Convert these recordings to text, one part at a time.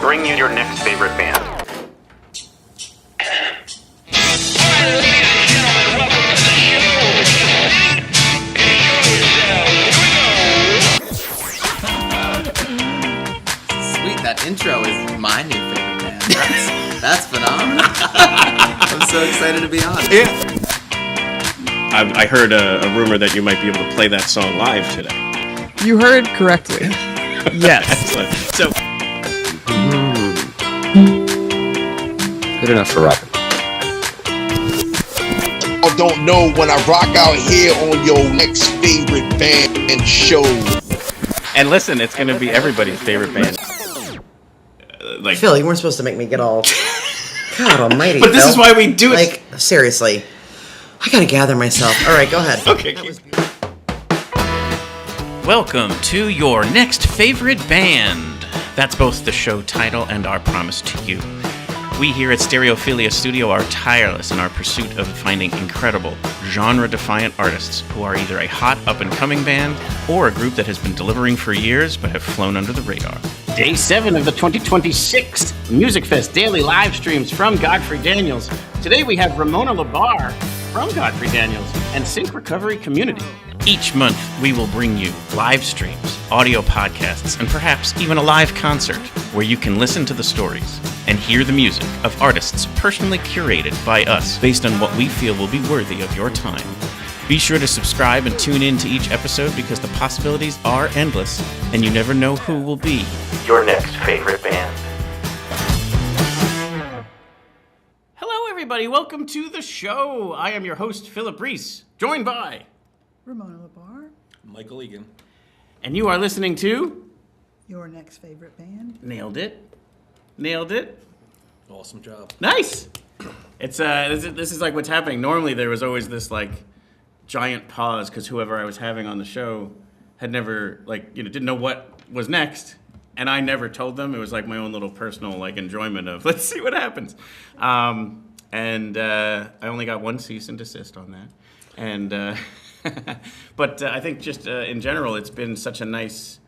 bring you your next favorite band. Sweet, that intro is my new favorite band. That's phenomenal. I'm so excited to be on. Yeah. I heard a rumor that you might be able to play that song live today. You heard correctly. Yes. So. Good enough for rapping. I don't know when I rock out here on your next favorite band show. And listen, it's going to be everybody's favorite band. Like Phil, you weren't supposed to make me get all... God almighty, But this Phil. is why we do it. Like, seriously. I gotta gather myself. All right, go ahead. Okay. Welcome to your next favorite band. That's both the show title and our promise to you. We here at Stereophilia Studio are tireless in our pursuit of finding incredible, genre-defiant artists who are either a hot up-and-coming band or a group that has been delivering for years but have flown under the radar. Day 7 of the 2026 Musikfest daily live streams from Godfrey Daniels. Today we have Ramona LaBarre from Godfrey Daniels and Sync Recovery Community. Each month, we will bring you live streams, audio podcasts, and perhaps even a live concert where you can listen to the stories and hear the music of artists personally curated by us based on what we feel will be worthy of your time. Be sure to subscribe and tune in to each episode because the possibilities are endless and you never know who will be Your next favorite band. Hello, everybody. Welcome to the show. I am your host, Philip Reese, joined by Ramona LaBarre, Michael Egan. and you are listening to your next favorite band. Nailed It. Nailed it. Awesome job. Nice. It's this is like what's happening. Normally there was always this like giant pause because whoever I was having on the show had never didn't know what was next, and I never told them. It was like my own little personal like enjoyment of let's see what happens. And I only got one cease and desist on that, and but I think just in general it's been such a nice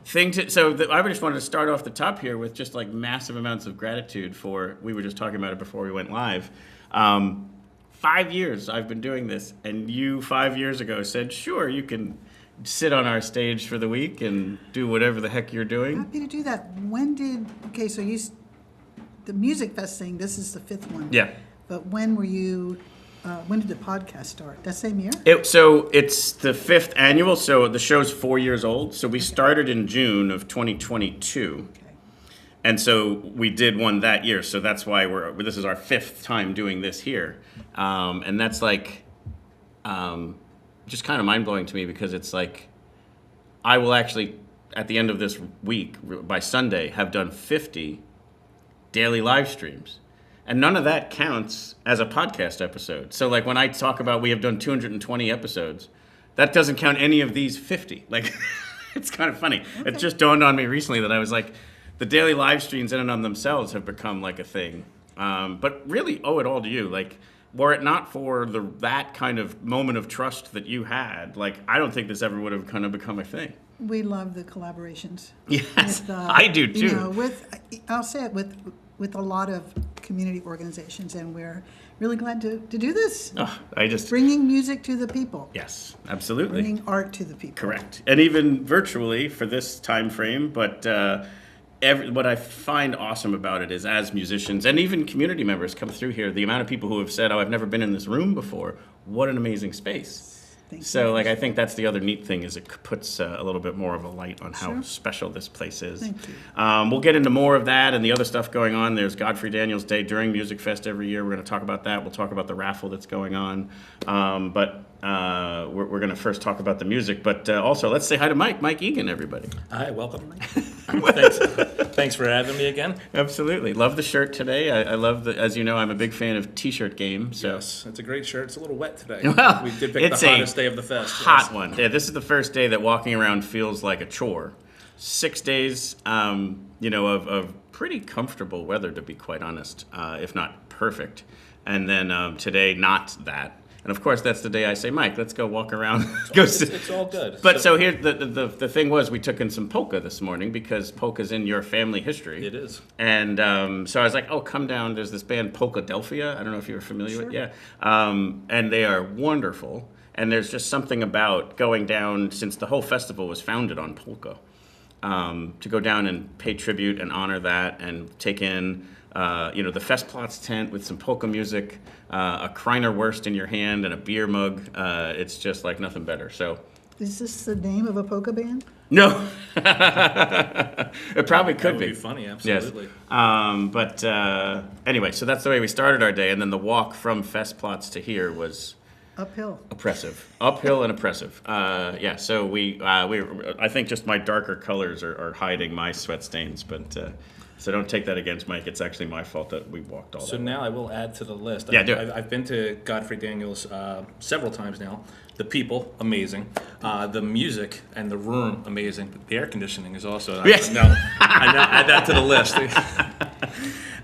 thing to. So I just wanted to start off the top here with just like massive amounts of gratitude for. We were just talking about it before we went live. 5 years I've been doing this, and you 5 years ago said, sure, you can sit on our stage for the week and do whatever the heck you're doing. Happy to do that. So the Musikfest thing, this is the 5th one. Yeah. But when did the podcast start? That same year? So it's the 5th annual, so the show's 4 years old. So we started in June of 2022. Okay. And so we did one that year, so that's why this is our 5th time doing this here. And that's like just kind of mind-blowing to me because it's like I will actually, at the end of this week, by Sunday, have done 50 daily live streams. And none of that counts as a podcast episode. So like when I talk about we have done 220 episodes, that doesn't count any of these 50. Like, it's kind of funny. Okay. It just dawned on me recently that I was like, the daily live streams in and of themselves have become like a thing. But really owe it all to you. Like, were it not for that kind of moment of trust that you had, like, I don't think this ever would have kind of become a thing. We love the collaborations. Yes, I do too. I'll say it with a lot of community organizations, and we're really glad to do this. Bringing music to the people. Yes, absolutely. Bringing art to the people. Correct. And even virtually for this time frame, but what I find awesome about it is as musicians and even community members come through here, the amount of people who have said, oh, I've never been in this room before, what an amazing space. So, like, I think that's the other neat thing is it puts a little bit more of a light on how special this place is. Thank you. We'll get into more of that and the other stuff going on. There's Godfrey Daniels Day during Musikfest every year. We're going to talk about that. We'll talk about the raffle that's going on. But we're going to first talk about the music. But also, let's say hi to Mike Egan, everybody. Hi, welcome. Thanks for having me again. Absolutely. Love the shirt today. I love as you know, I'm a big fan of T-shirt game. So. Yes, it's a great shirt. It's a little wet today. Well, we did pick the hottest day of the fest. Hot one. Yeah, this is the first day that walking around feels like a chore. 6 days, of pretty comfortable weather, to be quite honest, if not perfect. And then today, not that. And of course, that's the day I say, Mike, let's go walk around. Go sit. It's all good. But so here, the thing was, we took in some polka this morning because polka's in your family history. It is. And so I was like, oh, come down. There's this band, Polkadelphia. I don't know if you're familiar with it. Yeah. And they are wonderful. And there's just something about going down, since the whole festival was founded on polka, to go down and pay tribute and honor that and take in, the Festplatz tent with some polka music, a Kreiner Wurst in your hand and a beer mug. It's just like nothing better. So, Is this the name of a polka band? no, it probably could That would be funny, absolutely. Yes. But anyway, so that's the way we started our day, and then the walk from Festplatz to here was Uphill. oppressive, uphill and oppressive. So we I think just my darker colors are hiding my sweat stains, but. So don't take that against Mike. It's actually my fault that we walked all So that way. now I will add to the list. Yeah, do it. I've been to Godfrey Daniels several times now. The people, amazing. The music and the room, amazing. The air conditioning is also. Yes. I now add that to the list.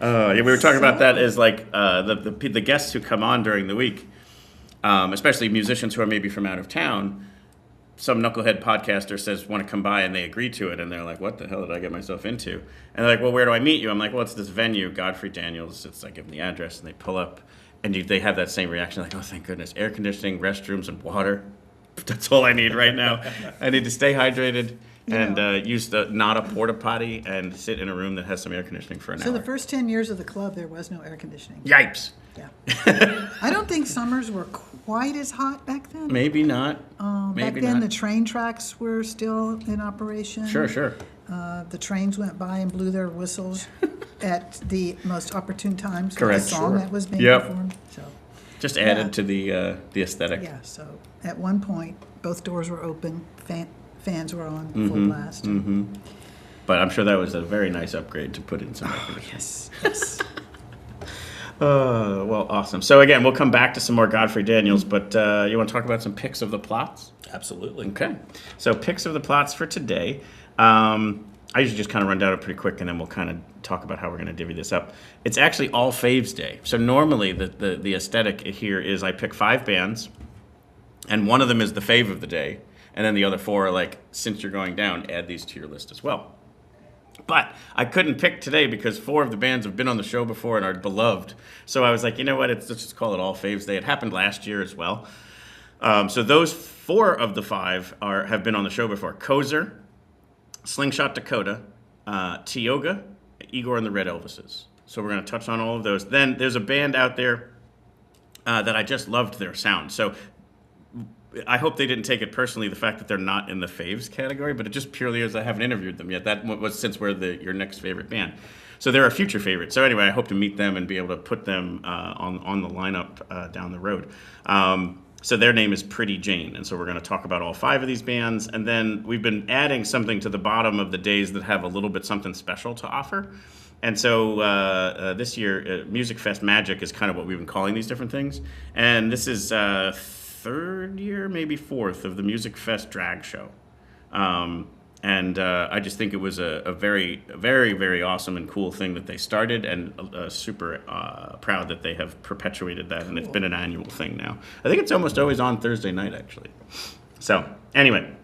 We were talking about that as like the guests who come on during the week, especially musicians who are maybe from out of town. Some knucklehead podcaster says want to come by and they agree to it and they're like, what the hell did I get myself into? And they're like, well, where do I meet you? I'm like, well, it's this venue, Godfrey Daniels. I give them the address and they pull up and they have that same reaction like, oh, thank goodness, air conditioning, restrooms, and water. That's all I need right now. I need to stay hydrated and use not a porta potty and sit in a room that has some air conditioning for an hour. So the first 10 years of the club, there was no air conditioning. Yipes. Yeah. I don't think summers were quite as hot back then. Maybe not. Back then, the train tracks were still in operation. Sure. The trains went by and blew their whistles at the most opportune times. Correct. The song that was being Yep. performed. So, Just added to the aesthetic. yeah. So at one point, both doors were open. Fans were on Mm-hmm. full blast. But I'm sure that was a very nice upgrade to put in some air conditioning. Yes. Well, awesome. So again, we'll come back to some more Godfrey Daniels, but you want to talk about some picks of the Platz? Absolutely. Okay. So picks of the Platz for today. I usually just kind of run down it pretty quick, and then we'll kind of talk about how we're going to divvy this up. It's actually all Favs Day. So normally the aesthetic here is I pick 5 bands, and one of them is the fave of the day, and then the other 4 are like, since you're going down, add these to your list as well. But I couldn't pick today because 4 of the bands have been on the show before and are beloved. So I was like, you know what? Let's just call it All Faves Day. It happened last year as well. So those 4 of the 5 have been on the show before. KOSER, Slingshot Dakota, TIOGA, Igor and the Red Elvises. So we're going to touch on all of those. Then there's a band out there that I just loved their sound. So I hope they didn't take it personally, the fact that they're not in the faves category, but it just purely is I haven't interviewed them yet. That was since we're your next favorite band. So they're a future favorite. So anyway, I hope to meet them and be able to put them on the lineup down the road. So their name is Pretty Jane, and so we're going to talk about all 5 of these bands. And then we've been adding something to the bottom of the days that have a little bit something special to offer. And so this year, Musikfest Magic is kind of what we've been calling these different things. And this is 3rd year, maybe 4th, of the Musikfest drag show. And I just think it was a very, very, very awesome and cool thing that they started, and super proud that they have perpetuated that, and it's been an annual thing now. I think it's almost always on Thursday night, actually. So anyway,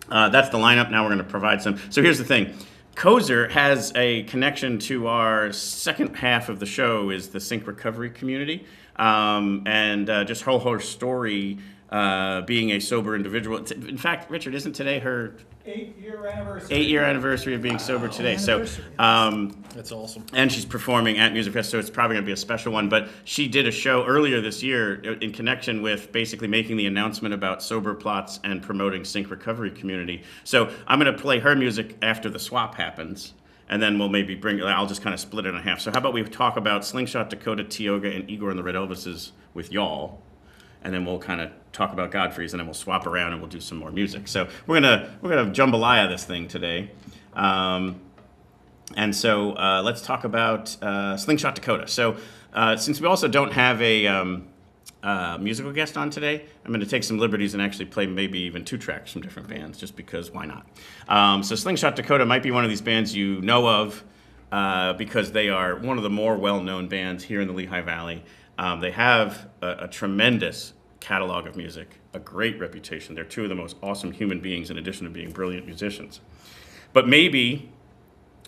that's the lineup. Now we're going to provide some. So here's the thing. KOSER has a connection to our second half of the show, is the Sync Recovery community. And just her story being a sober individual. In fact, Richard, isn't today her 8-year anniversary? 8-year anniversary of being sober today. So, That's awesome. and she's performing at Musikfest, so it's probably going to be a special one. But she did a show earlier this year in connection with basically making the announcement about SoberPlatz and promoting Sync Recovery community. So I'm going to play her music after the swap happens. And then we'll maybe I'll just kind of split it in half. So how about we talk about Slingshot Dakota, TIOGA, and Igor and the Red Elvises with y'all. And then we'll kind of talk about Godfrey's, and then we'll swap around and we'll do some more music. So we're gonna jambalaya this thing today. And so let's talk about Slingshot Dakota. So since we also don't have a musical guest on today, I'm going to take some liberties and actually play maybe even 2 tracks from different bands, just because why not? So Slingshot Dakota might be one of these bands you know of because they are one of the more well-known bands here in the Lehigh Valley. They have a tremendous catalog of music, a great reputation. They're two of the most awesome human beings in addition to being brilliant musicians. But maybe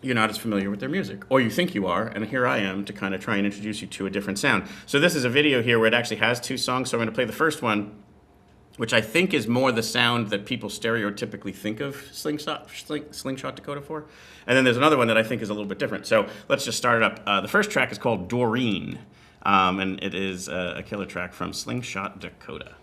you're not as familiar with their music, or you think you are, and here I am to kind of try and introduce you to a different sound. So this is a video here where it actually has two songs, so I'm going to play the first one, which I think is more the sound that people stereotypically think of Slingshot Dakota for. And then there's another one that I think is a little bit different. So let's just start it up. The first track is called Doreen, and it is a killer track from Slingshot Dakota.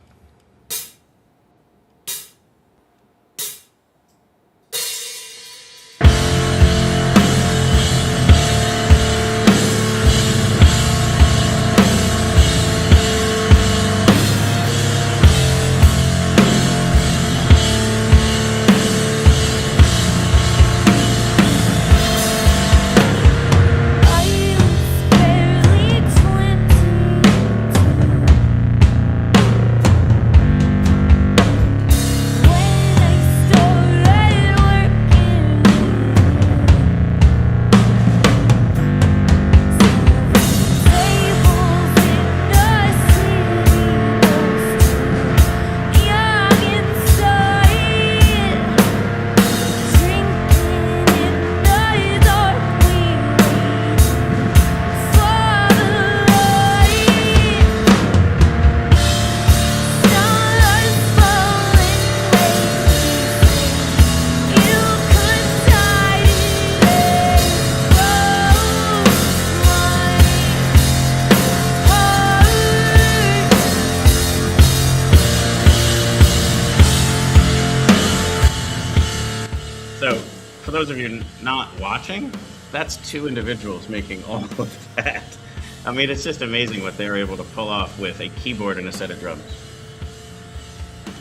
So, for those of you not watching, that's two individuals making all of that. I mean, it's just amazing what they're able to pull off with a keyboard and a set of drums.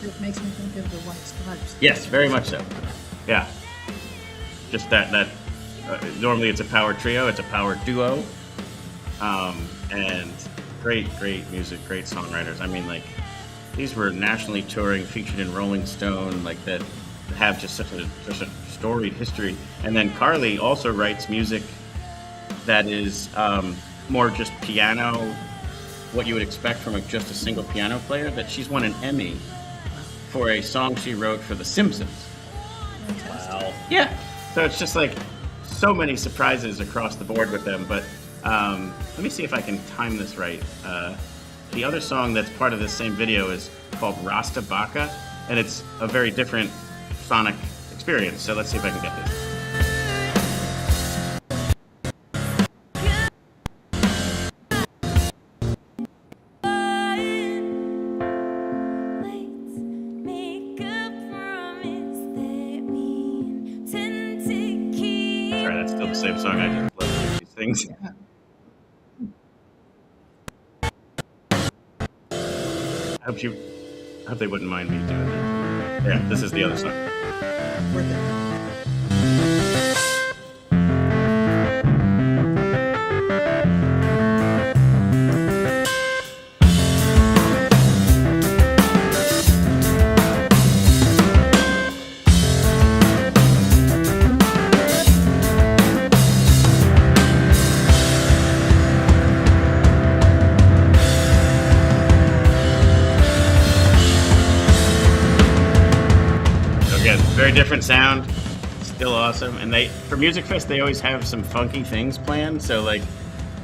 It makes me think of the White Stripes. Yes, very much so. Yeah. Just that normally it's a power trio, it's a power duo. And great music, great songwriters. I mean, like, these were nationally touring, featured in Rolling Stone, like that have just such a storied history. And then Carly also writes music that is more just piano, what you would expect from just a single piano player, that she's won an Emmy for a song she wrote for The Simpsons. Wow. Yeah. So it's just like so many surprises across the board with them. But let me see if I can time this right. The other song that's part of this same video is called Rasta Baka, and it's a very different sonic experience. So let's see if I can get this. Sorry, that's still the same song. I just love these things. I hope they wouldn't mind me doing that. Yeah, this is the other song. Worth it. Very different sound, still awesome. And for Musikfest, they always have some funky things planned. So like,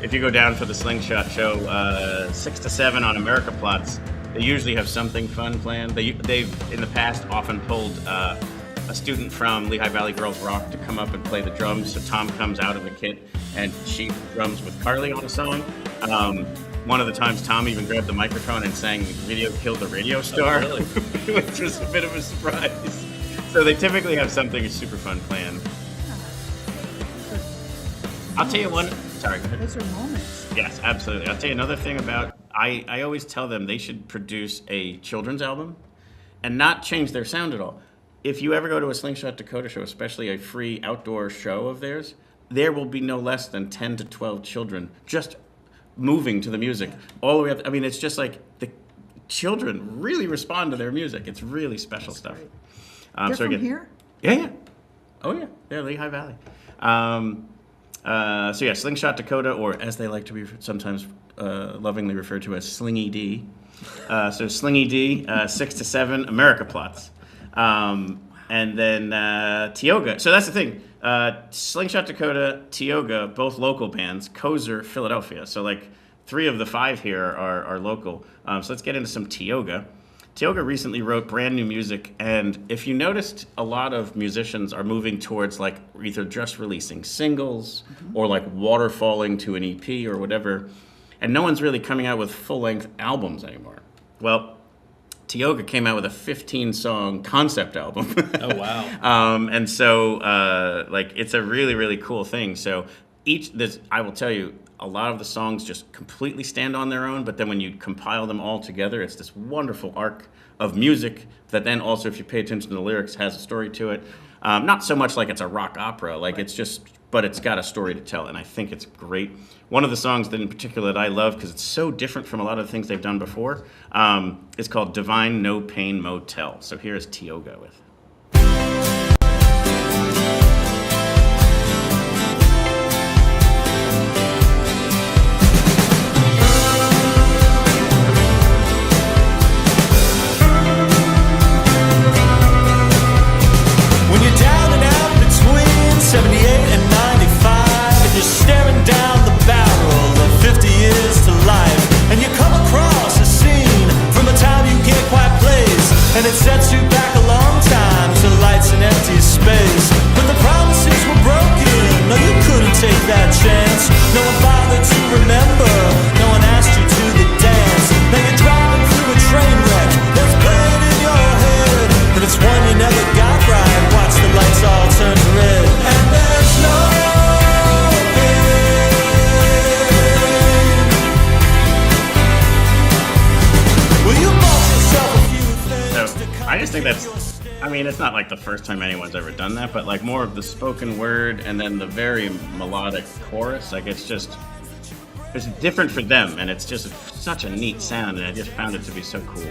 if you go down for the Slingshot show, 6 to 7 on AmericaPlatz, they usually have something fun planned. They've in the past often pulled a student from Lehigh Valley Girls Rock to come up and play the drums. So Tom comes out of the kit and she drums with Carly on a song. One of the times, Tom even grabbed the microphone and sang "Video Killed the Radio Star," Oh, really? which was a bit of a surprise. So they typically have something super fun planned. I'll tell you one. Sorry, go ahead. Those are moments. Yes, absolutely. I'll tell you another thing about. I always tell them they should produce a children's album and not change their sound at all. If you ever go to a Slingshot Dakota show, especially a free outdoor show of theirs, there will be no less than 10 to 12 children just moving to the music all the way up. I mean, it's just like the children really respond to their music. It's really special stuff. Great. They're from here? Yeah. Oh, yeah. They're Lehigh Valley. So, yeah, Slingshot Dakota, or as they like to be sometimes lovingly referred to as Slingy D. So Slingy D, 6 to 7, AmericaPlatz. And then TIOGA. So that's the thing. Slingshot Dakota, TIOGA, both local bands. KOSER, Philadelphia. So like 3 of the 5 here are local. So let's get into some TIOGA. TIOGA recently wrote brand new music, and if you noticed, a lot of musicians are moving towards like either just releasing singles or like waterfalling to an EP or whatever, and no one's really coming out with full-length albums anymore. Well, TIOGA came out with a 15-song concept album. Oh, wow. And so, like, it's a really, really cool thing. So I will tell you, a lot of the songs just completely stand on their own, but then when you compile them all together, it's this wonderful arc of music that then also, if you pay attention to the lyrics, has a story to it. Not so much like it's a rock opera, like it's just, but it's got a story to tell, and I think it's great. One of the songs that in particular that I love, because it's so different from a lot of the things they've done before, is called Divine No Pain Motel. So here's TIOGA with and it sets you back a long time to lights and empty space. But the promises were broken, no, you couldn't take that chance. No one bothered to remember, no one asked you to the dance. Now you're driving through a train wreck that's playing in your head, but it's one you never got right. Watch the lights all turn red, and there's no I just think that's, I mean, it's not like the first time anyone's ever done that, but like more of the spoken word and then the very melodic chorus, like it's different for them, and it's just such a neat sound, and I just found it to be so cool.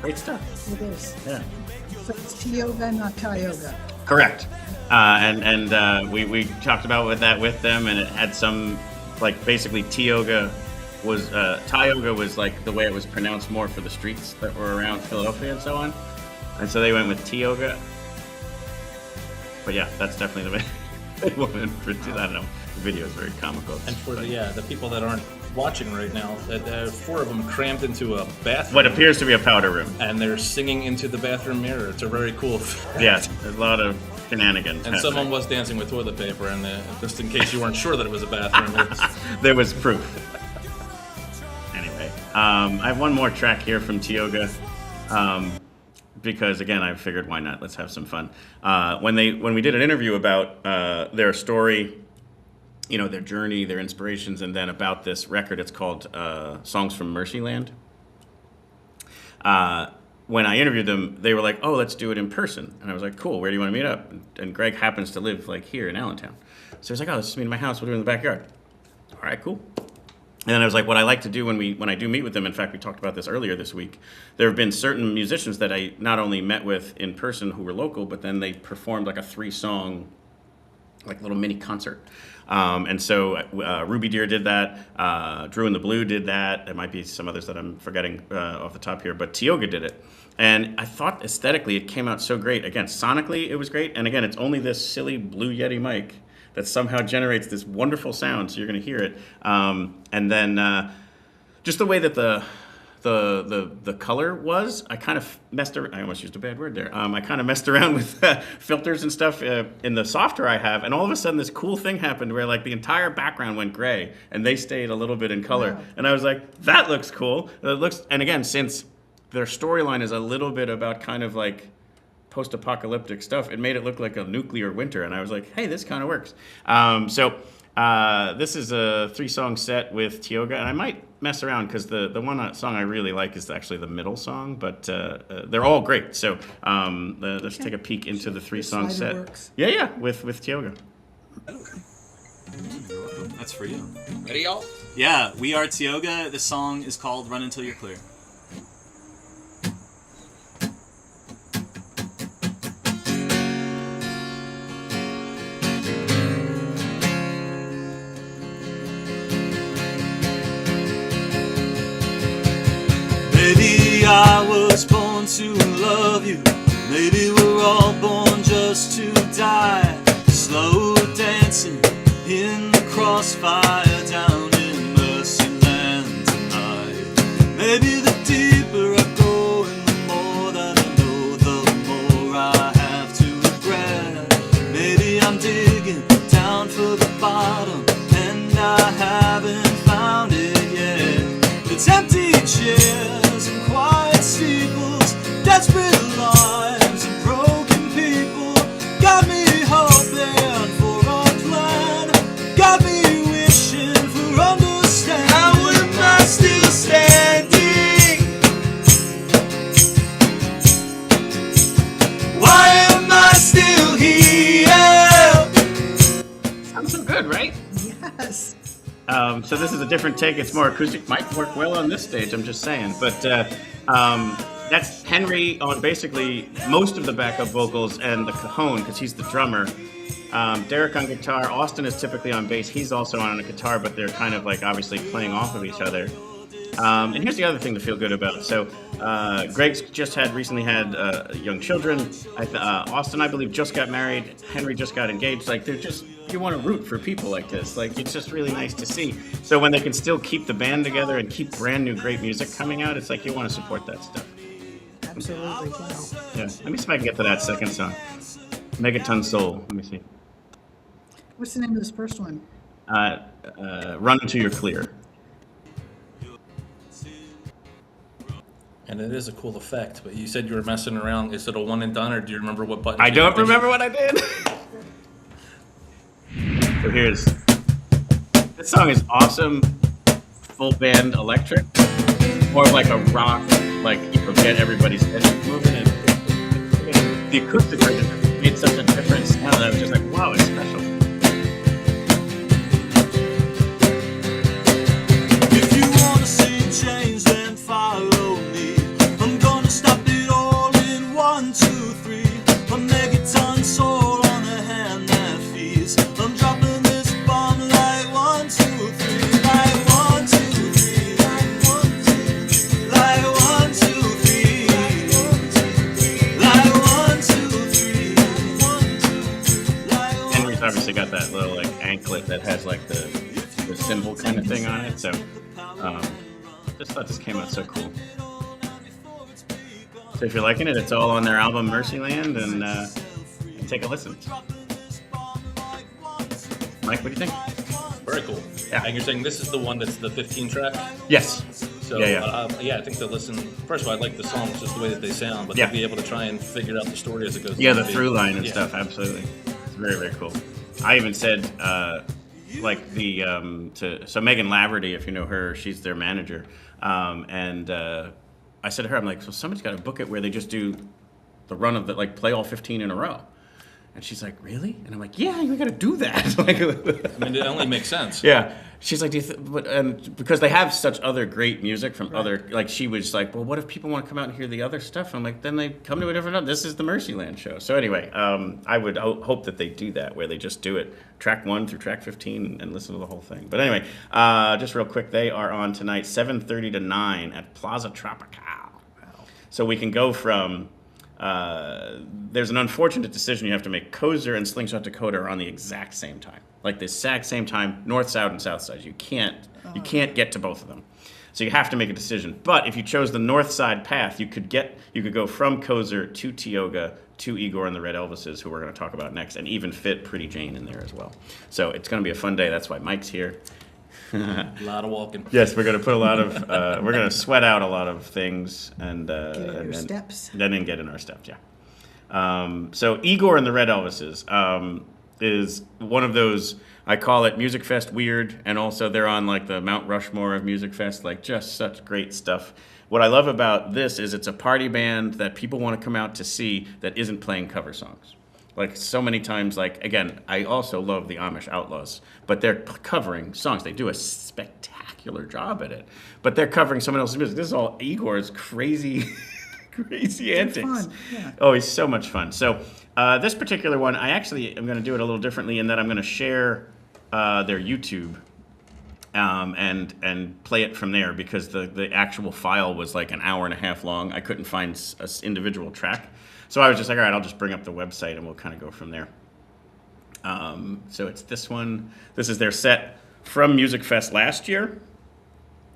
Great stuff. It is. Yeah. So it's TIOGA, not TIOGA. Correct. We talked about with them, and it had some, like basically TIOGA was like the way it was pronounced more for the streets that were around Philadelphia and so on. And so they went with TIOGA. But yeah, that's definitely the way they went for, I don't know, the video is very comical. And for the people that aren't watching right now, there are 4 of them crammed into a bathroom. What appears to be a powder room. And they're singing into the bathroom mirror. It's a very cool Yeah, there's a lot of shenanigans. And someone was dancing with toilet paper, and just in case you weren't sure that it was a bathroom. There was proof. I have one more track here from TIOGA, because again, I figured why not? Let's have some fun. When we did an interview about their story, you know, their journey, their inspirations, and then about this record, it's called Songs from Mercyland. When I interviewed them, they were like, "Oh, let's do it in person," and I was like, "Cool. Where do you want to meet up?" And Greg happens to live like here in Allentown, so he's like, "Oh, let's just meet in my house. We'll do it in the backyard." All right, cool. And then I was like, what I like to do when I do meet with them, in fact, we talked about this earlier this week, there have been certain musicians that I not only met with in person who were local, but then they performed like a 3-song, like little mini concert. And so Ruby Deer did that, Drew and the Blue did that, there might be some others that I'm forgetting off the top here, but TIOGA did it. And I thought aesthetically it came out so great. Again, sonically it was great, and again, it's only this silly Blue Yeti mic that somehow generates this wonderful sound, so you're going to hear it. And then just the way that the color was, I kind of messed around. I almost used a bad word there. I kind of messed around with filters and stuff in the software I have, and all of a sudden this cool thing happened where like the entire background went gray, and they stayed a little bit in color. Wow. And I was like, that looks cool. And again, since their storyline is a little bit about kind of like post-apocalyptic stuff, it made it look like a nuclear winter, and I was like, hey, this kind of works. This is a 3-song set with TIOGA, and I might mess around because the one song I really like is actually the middle song, but they're all great. So let's take a peek into the 3-song set. Works. Yeah, with TIOGA. That's for you. Ready, y'all? Yeah, we are TIOGA. The song is called Run Until You're Clear. Maybe I was born to love you. Maybe we're all born just to die. Slow dancing in the crossfire down in Mercyland tonight. Maybe the deeper I go and the more that I know, the more I have to regret. Maybe I'm digging down for the bottom and I haven't found it yet. It's empty chairs and quiet steeples, desperate lives and broken people. Got me hoping for a plan, got me wishing for understanding. How am I still standing? Why am I still here? Sounds so good, right? Yes. So this is a different take. It's more acoustic. Might work well on this stage, I'm just saying. But that's Henry on basically most of the backup vocals and the cajon, because he's the drummer. Derek on guitar. Austin is typically on bass. He's also on a guitar, but they're kind of like obviously playing off of each other. And here's the other thing to feel good about. So Greg's recently had young children. Austin, I believe, just got married. Henry just got engaged. Like, they're just, you want to root for people like this. Like, it's just really nice to see. So when they can still keep the band together and keep brand new great music coming out, it's like you want to support that stuff. Absolutely. Wow. Yeah. Let me see if I can get to that second song. Megaton Soul. Let me see. What's the name of this first one? Run Until You're Clear. And it is a cool effect, but you said you were messing around. Is it a one and done, or do you remember what button? I don't remember what I did. So here's, this song is awesome, full band electric, more like a rock, like, you know, get everybody's head moving. And the acoustic version made such a different sound that I was just like, wow, it's special. If you wanna see change, then follow me. I'm gonna stop it all in 1, 2, 3. A megaton soul on a hand that feeds. I'm dropping this bomb like 1, 2, 3. Like 1, 2, 3. Like 1, 2, 3. Like 1, 2, 3. Like 1, 2, 3. Henry's obviously got that little like anklet that has like the symbol kind of thing on it, so just thought this came out so cool. So if you're liking it, it's all on their album Mercyland, and take a listen. Mike, what do you think? Very cool. Yeah. And you're saying this is the one that's the 15 track? Yes. So, Yeah. I think they'll listen. First of all, I like the songs, just the way that they sound, but Yeah. they'll be able to try and figure out the story as it goes. Yeah, the along. through line and Yeah. stuff, absolutely. It's very, very cool. I even said, like the, so Megan Laverty, if you know her, she's their manager. I said to her, I'm like, so somebody's got to book it where they just do the run of the, like, play all 15 in a row. And she's like, really? And I'm like, yeah, you got to do that. Like, I mean, it only makes sense. yeah. She's like, and because they have such other great music from other, like, she was like, well, what if people want to come out and hear the other stuff? I'm like, then they come to a different, this is the Mercyland show. So anyway, I would hope that they do that, where they just do it track 1 through track 15 and listen to the whole thing. But anyway, just real quick, they are on tonight, 7:30 to 9 at Plaza Tropical. So we can go from, there's an unfortunate decision you have to make. KOSER and Slingshot Dakota are on the exact same time. Like the exact same time, north, south, and south side. You can't get to both of them. So you have to make a decision. But if you chose the north side path, you could go from KOSER to TIOGA to Igor and the Red Elvises, who we're going to talk about next, and even fit Pretty Jane in there as well. So it's going to be a fun day. That's why Mike's here. A lot of walking. Yes, we're going to put a lot of, we're going to sweat out a lot of things and steps. Then get in our steps, yeah. So Igor and the Red Elvises is one of those, I call it Musikfest weird, and also they're on like the Mount Rushmore of Musikfest, like just such great stuff. What I love about this is it's a party band that people want to come out to see that isn't playing cover songs. Like so many times, like, again, I also love the Amish Outlaws, but they're covering songs. They do a spectacular job at it, but they're covering someone else's music. This is all Igor's crazy, crazy antics. Fun. Yeah. Oh, he's so much fun. So this particular one, I actually am going to do it a little differently in that I'm going to share their YouTube and play it from there because the actual file was like an hour and a half long. I couldn't find an individual track. So I was just like, all right, I'll just bring up the website and we'll kind of go from there. So it's this one. This is their set from Musikfest last year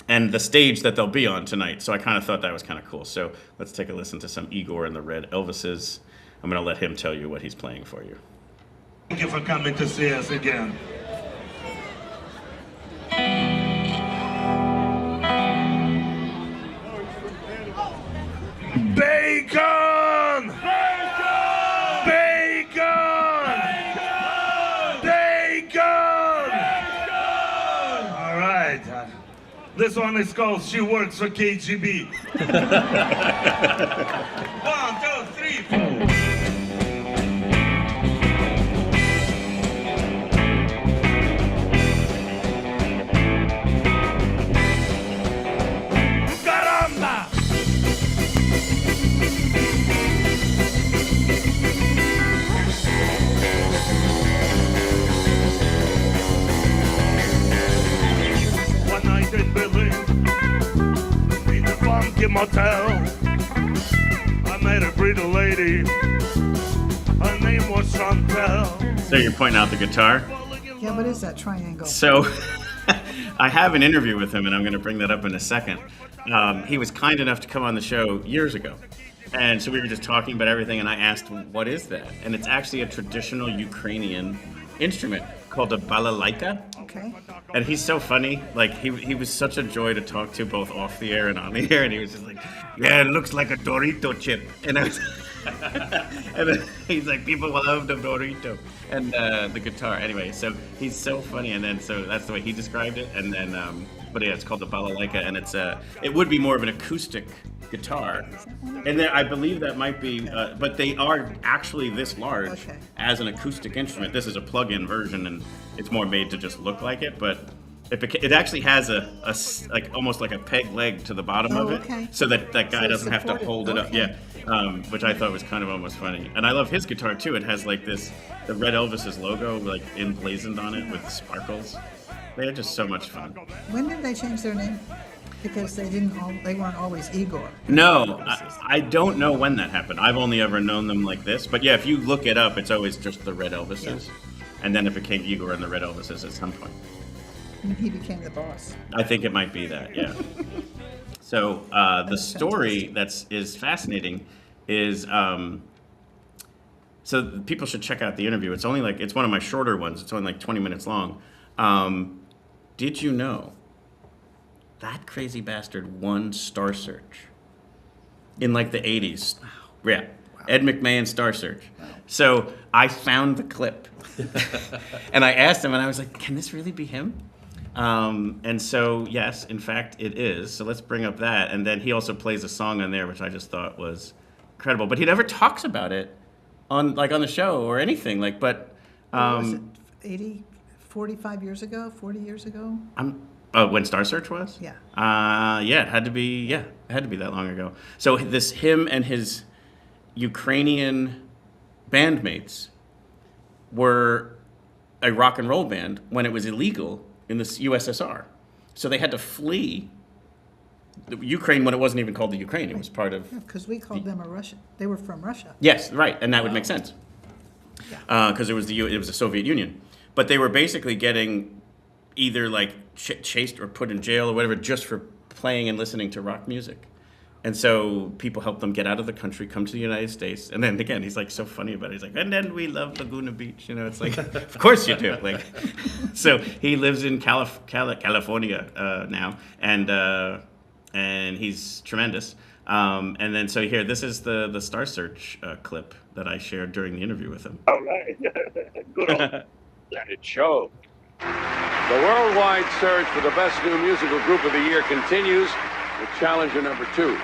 and the stage that they'll be on tonight. So I kind of thought that was kind of cool. So let's take a listen to some Igor and the Red Elvises. I'm going to let him tell you what he's playing for you. Thank you for coming to see us again. Bacon! Bacon! Bacon! Bacon! All right. This one is called She Works for KGB. 1, 2, 3, 4. Motel. I met a pretty lady. Her name was Chantel. So you're pointing out the guitar? Yeah, what is that triangle? So I have an interview with him, and I'm going to bring that up in a second. He was kind enough to come on the show years ago. And so we were just talking about everything, and I asked, what is that? And it's actually a traditional Ukrainian instrument called a balalaika. Okay. And he's so funny. Like, he was such a joy to talk to, both off the air and on the air. And he was just like, yeah, it looks like a Dorito chip. And I was, and then he's like, people love the Dorito. And the guitar. Anyway, so he's so funny. And then, so that's the way he described it. And then, but yeah, it's called the balalaika. And it would be more of an acoustic guitar. And then I believe that might be, but they are actually this large as an acoustic instrument. This is a plug-in version, and it's more made to just look like it, but it actually has a like almost like a peg leg to the bottom of it, so that guy doesn't have to hold it up. Yeah, which I thought was kind of almost funny. And I love his guitar too. It has like the Red Elvises logo like emblazoned on it with sparkles. They had just so much fun. When did they change their name? Because they weren't always Igor. No, I don't know when that happened. I've only ever known them like this. But yeah, if you look it up, it's always just the Red Elvises. Yeah. And then it became Igor and the Red Elvises at some point. And he became the boss. I think it might be that, yeah. So the story is fascinating is, so people should check out the interview. It's only it's one of my shorter ones. It's only like 20 minutes long. Did you know that crazy bastard won Star Search in like the 80s? Wow. Yeah. Wow. Ed McMahon Star Search. Wow. So I found the clip and I asked him and I was like, can this really be him? And so, yes, in fact, it is. So let's bring up that. And then he also plays a song on there, which I just thought was incredible. But he never talks about it on the show or anything. But was it 45 years ago, 40 years ago? When Star Search was? Yeah. Yeah, it had to be that long ago. So him and his Ukrainian bandmates were a rock and roll band when it was illegal in the USSR. So they had to flee the Ukraine when it wasn't even called the Ukraine. It was part of... Because we called them a Russian. They were from Russia. Yes, right, and that would make sense. Because it was the Soviet Union. But they were basically getting either chased or put in jail or whatever just for playing and listening to rock music. And so people helped them get out of the country, come to the United States. And then again, he's so funny about it. He's like, and then we love Laguna Beach. It's like, of course you do. So he lives in California now, and he's tremendous. And then so here, this is the Star Search clip that I shared during the interview with him. All right, good old let it show. The worldwide search for the best new musical group of the year continues with challenger number 2.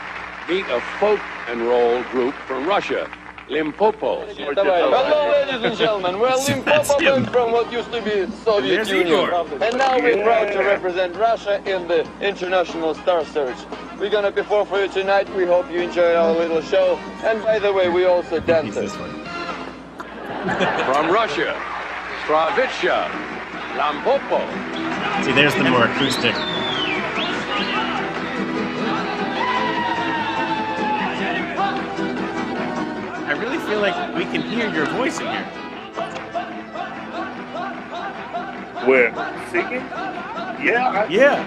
Meet a folk and roll group from Russia, Limpopo. Hello, ladies and gentlemen. Well, Limpopo went from what used to be Soviet Union, and now we're proud to represent Russia in the International Star Search. We're gonna perform for you tonight. We hope you enjoy our little show. And by the way, we also dancers. From Russia, Stravitcha, Limpopo. See, there's the more acoustic. I really feel like we can hear your voice in here. Where? Singing? Yeah. Yeah.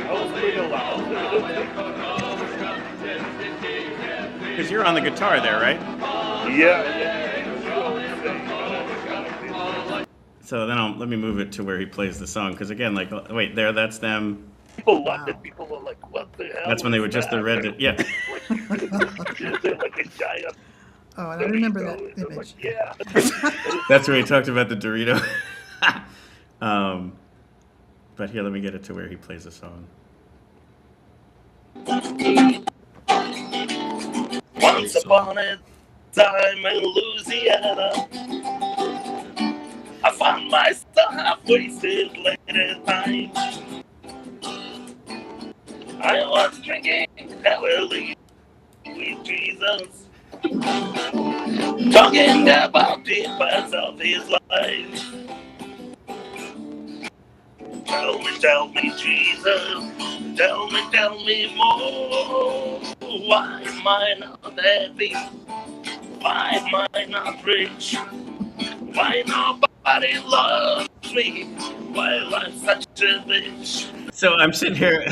I was pretty loud. Because you're on the guitar there, right? Yeah. So then let me move it to where he plays the song. Because again, like, wait, there, that's them. People loved it. People were like, what the hell? That's when they were just the red. Yeah. They're like a giant. Oh, and I remember that image. Yeah. That's where he talked about the Dorito. But here, let me get it to where he plays the song. Once upon a time in Louisiana, I found myself half wasted late at night. I was drinking heavily with Jesus, talking about the best of his life. Tell me, Jesus, tell me more. Why am I not happy? Why am I not rich? Why nobody loves me? Why am I such a bitch? So I'm sitting here,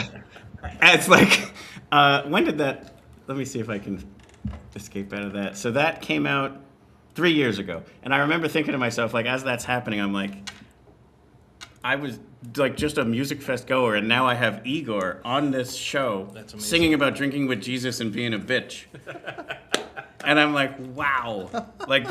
it's like, when did that, let me see if I can escape out of that. So that came out 3 years ago. And I remember thinking to myself, like, as that's happening, I'm like, I was like just a Musikfest goer, and now I have Igor on this show singing about drinking with Jesus and being a bitch. And I'm like, wow. Like,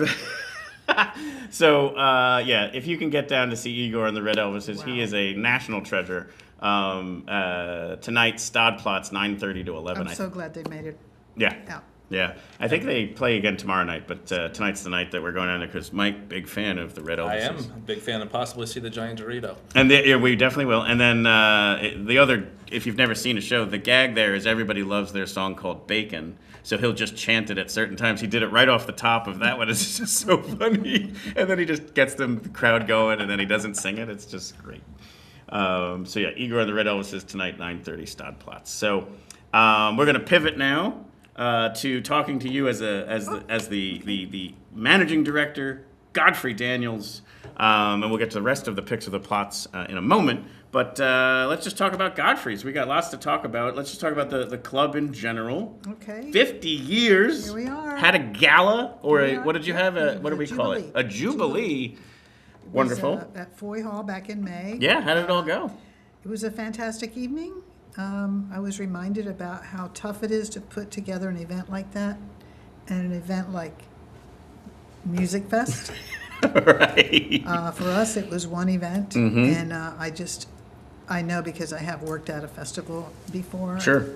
so, yeah, if you can get down to see Igor and the Red Elvises, he is a national treasure. Tonight, SoberPlatz, 9:30 to 11. I'm so glad they made it. Yeah. out. Yeah, I think they play again tomorrow night, but tonight's the night that we're going on there because Mike, big fan of the Red Elvises. I am a big fan and possibly see the Giant Dorito. And yeah, we definitely will. And then the other, if you've never seen a show, the gag there is everybody loves their song called Bacon. So he'll just chant it at certain times. He did it right off the top of that one. It's just so funny. And then he just gets the crowd going, and then he doesn't sing it. It's just great. So yeah, Igor and the Red Elvises tonight, 9:30, SoberPlatz. So we're going to pivot now. To talking to you as the managing director, Godfrey Daniels, and we'll get to the rest of the picks of the Platz in a moment. But let's just talk about Godfrey's. We got lots to talk about. Let's just talk about the club in general. Okay. 50 years. Here we are. Had a gala, or what did you have? What do we call it? A jubilee. Wonderful. At Foy Hall back in May. Yeah. How did it all go? It was a fantastic evening. I was reminded about how tough it is to put together an event like that, and an event like Musikfest. Right. For us, it was one event, Mm-hmm. and I know because I have worked at a festival before. Sure.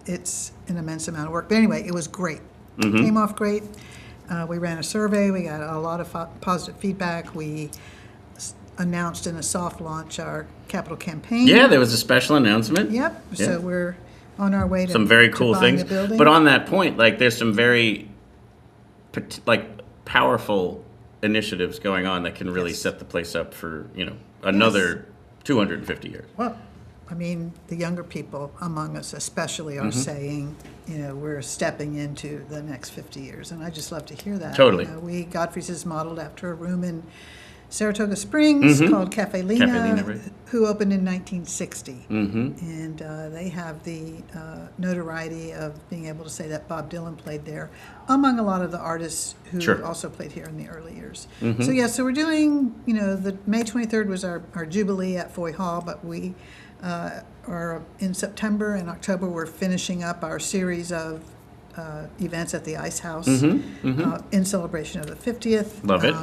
It's an immense amount of work. But anyway, it was great. Mm-hmm. Came off great. We ran a survey. We got a lot of positive feedback. We announced in a soft launch our capital campaign. Yeah, there was a special announcement. Yep. Yeah. So we're on our way to some very cool to buying things. the building. But on that point, like there's some very powerful initiatives going on that can really set the place up for another 250 years. Well, I mean, the younger people among us especially are saying, we're stepping into the next 50 years, and I just love to hear that. Totally. Godfrey's is modeled after a room in Saratoga Springs called Cafe Lena, right. who opened in 1960. Mm-hmm. And they have the notoriety of being able to say that Bob Dylan played there, among a lot of the artists who Sure. also played here in the early years. Mm-hmm. So we're doing, the May 23rd was our Jubilee at Foy Hall, but we are in September and October, we're finishing up our series of events at the Ice House in celebration of the 50th. Love it.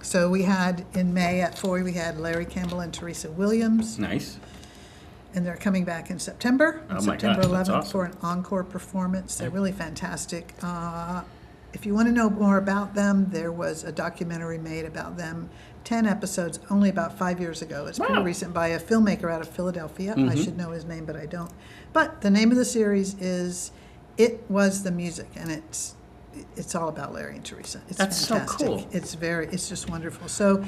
So we had, in May at Foy, we had Larry Campbell and Teresa Williams. Nice. And they're coming back in September, Oh on my September gosh, that's 11th, awesome. for an encore performance. They're really fantastic. If you want to know more about them, there was a documentary made about them, 10 episodes, only about 5 years ago. It's pretty Wow. recent, by a filmmaker out of Philadelphia. I should know his name, but I don't. But the name of the series is It Was the Music, and it's all about Larry and Teresa. It's That's so fantastic. cool. It's just wonderful. So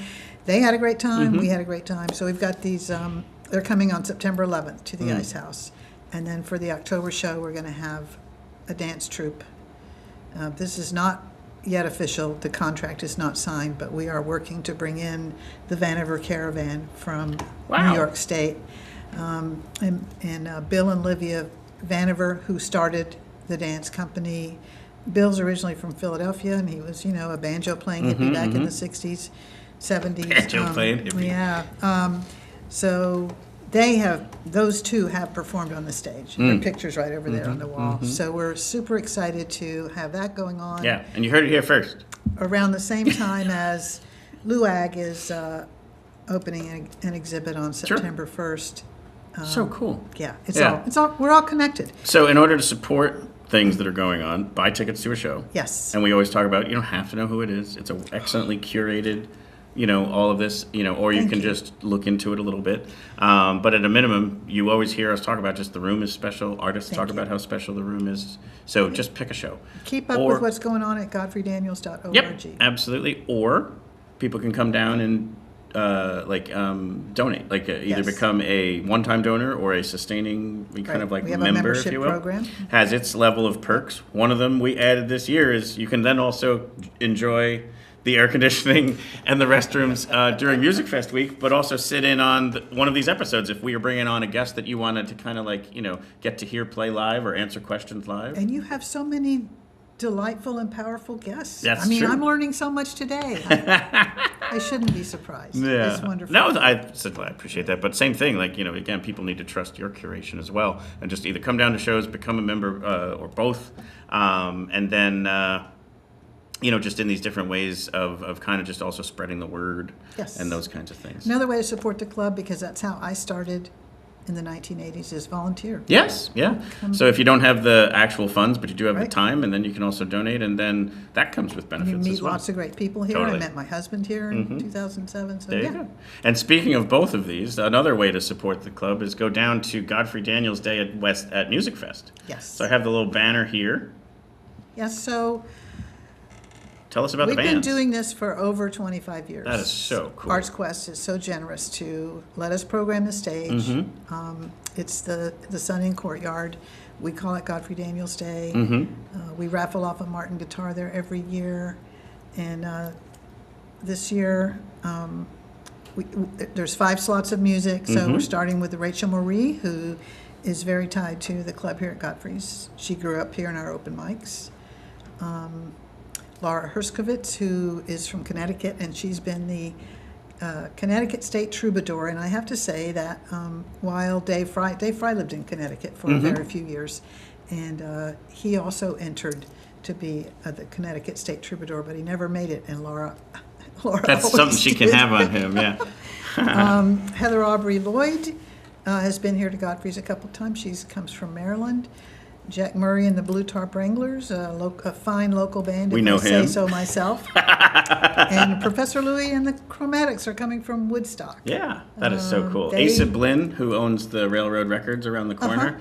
they had a great time. We had a great time. So we've got these, they're coming on September 11th to the Ice House. And then for the October show, we're going to have a dance troupe. This is not yet official. The contract is not signed, but we are working to bring in the Vanover Caravan from New York State. And Bill and Livia Vanover, who started the dance company. Bill's originally from Philadelphia, and he was, a banjo-playing hippie back in the 60s, 70s. Banjo-playing hippie. Yeah. So those two have performed on the stage. There are pictures right over there on the wall. So we're super excited to have that going on. Yeah, and you heard it here first. Around the same time as LUAG is opening an exhibit on September 1st. So cool. Yeah, it's all we're all connected. So in order to support things that are going on, buy tickets to a show. Yes. And we always talk about, you don't have to know who it is. It's an excellently curated, all of this, or you can just look into it a little bit. But at a minimum, you always hear us talk about just the room is special. Artists talk about how special the room is. So just pick a show. Keep up with what's going on at godfreydaniels.org. Yep, absolutely. Or people can come down and donate, either become a one-time donor or a sustaining kind of we have member, a if you will. program. Has its level of perks. One of them we added this year is you can then also enjoy the air conditioning and the restrooms during Musikfest week, but also sit in on one of these episodes if we are bringing on a guest that you wanted to kind of get to hear play live or answer questions live. And you have so many delightful and powerful guests. That's true. I'm learning so much today. I shouldn't be surprised. Yeah. It's wonderful. No, I appreciate that. But same thing, again, people need to trust your curation as well. And just either come down to shows, become a member, or both. And then, just in these different ways of kind of just also spreading the word and those kinds of things. Another way to support the club, because that's how I started in the 1980s, is volunteer. Yes, yeah. So if you don't have the actual funds, but you do have the time, and then you can also donate, and then that comes with benefits You meet as well. lots of great people here. Totally. I met my husband here in 2007. So There you go. And speaking of both of these, another way to support the club is go down to Godfrey Daniels Day at Musikfest. Yes. So I have the little banner here. Yes, so Tell us about we've the bands. been doing this for over 25 years. That is so cool. Arts Quest is so generous to let us program the stage. It's the Sun Inn Courtyard. We call it Godfrey Daniels Day. We raffle off a Martin guitar there every year. And this year, there's 5 slots of music. So we're starting with Rachel Marie, who is very tied to the club here at Godfrey's. She grew up here in our open mics. Laura Herskovitz, who is from Connecticut, and she's been the Connecticut State Troubadour. And I have to say that while Dave Fry lived in Connecticut for a very few years, and he also entered to be the Connecticut State Troubadour, but he never made it. And Laura That's something she can have on him, yeah. Heather Aubrey Lloyd has been here to Godfrey's a couple of times. She comes from Maryland. Jack Murray and the Blue Tarp Wranglers, a fine local band, We if know I say him. so myself. And Professor Louis and the Chromatics are coming from Woodstock. Yeah, that is so cool. Asa Blinn, who owns the Railroad Records around the corner,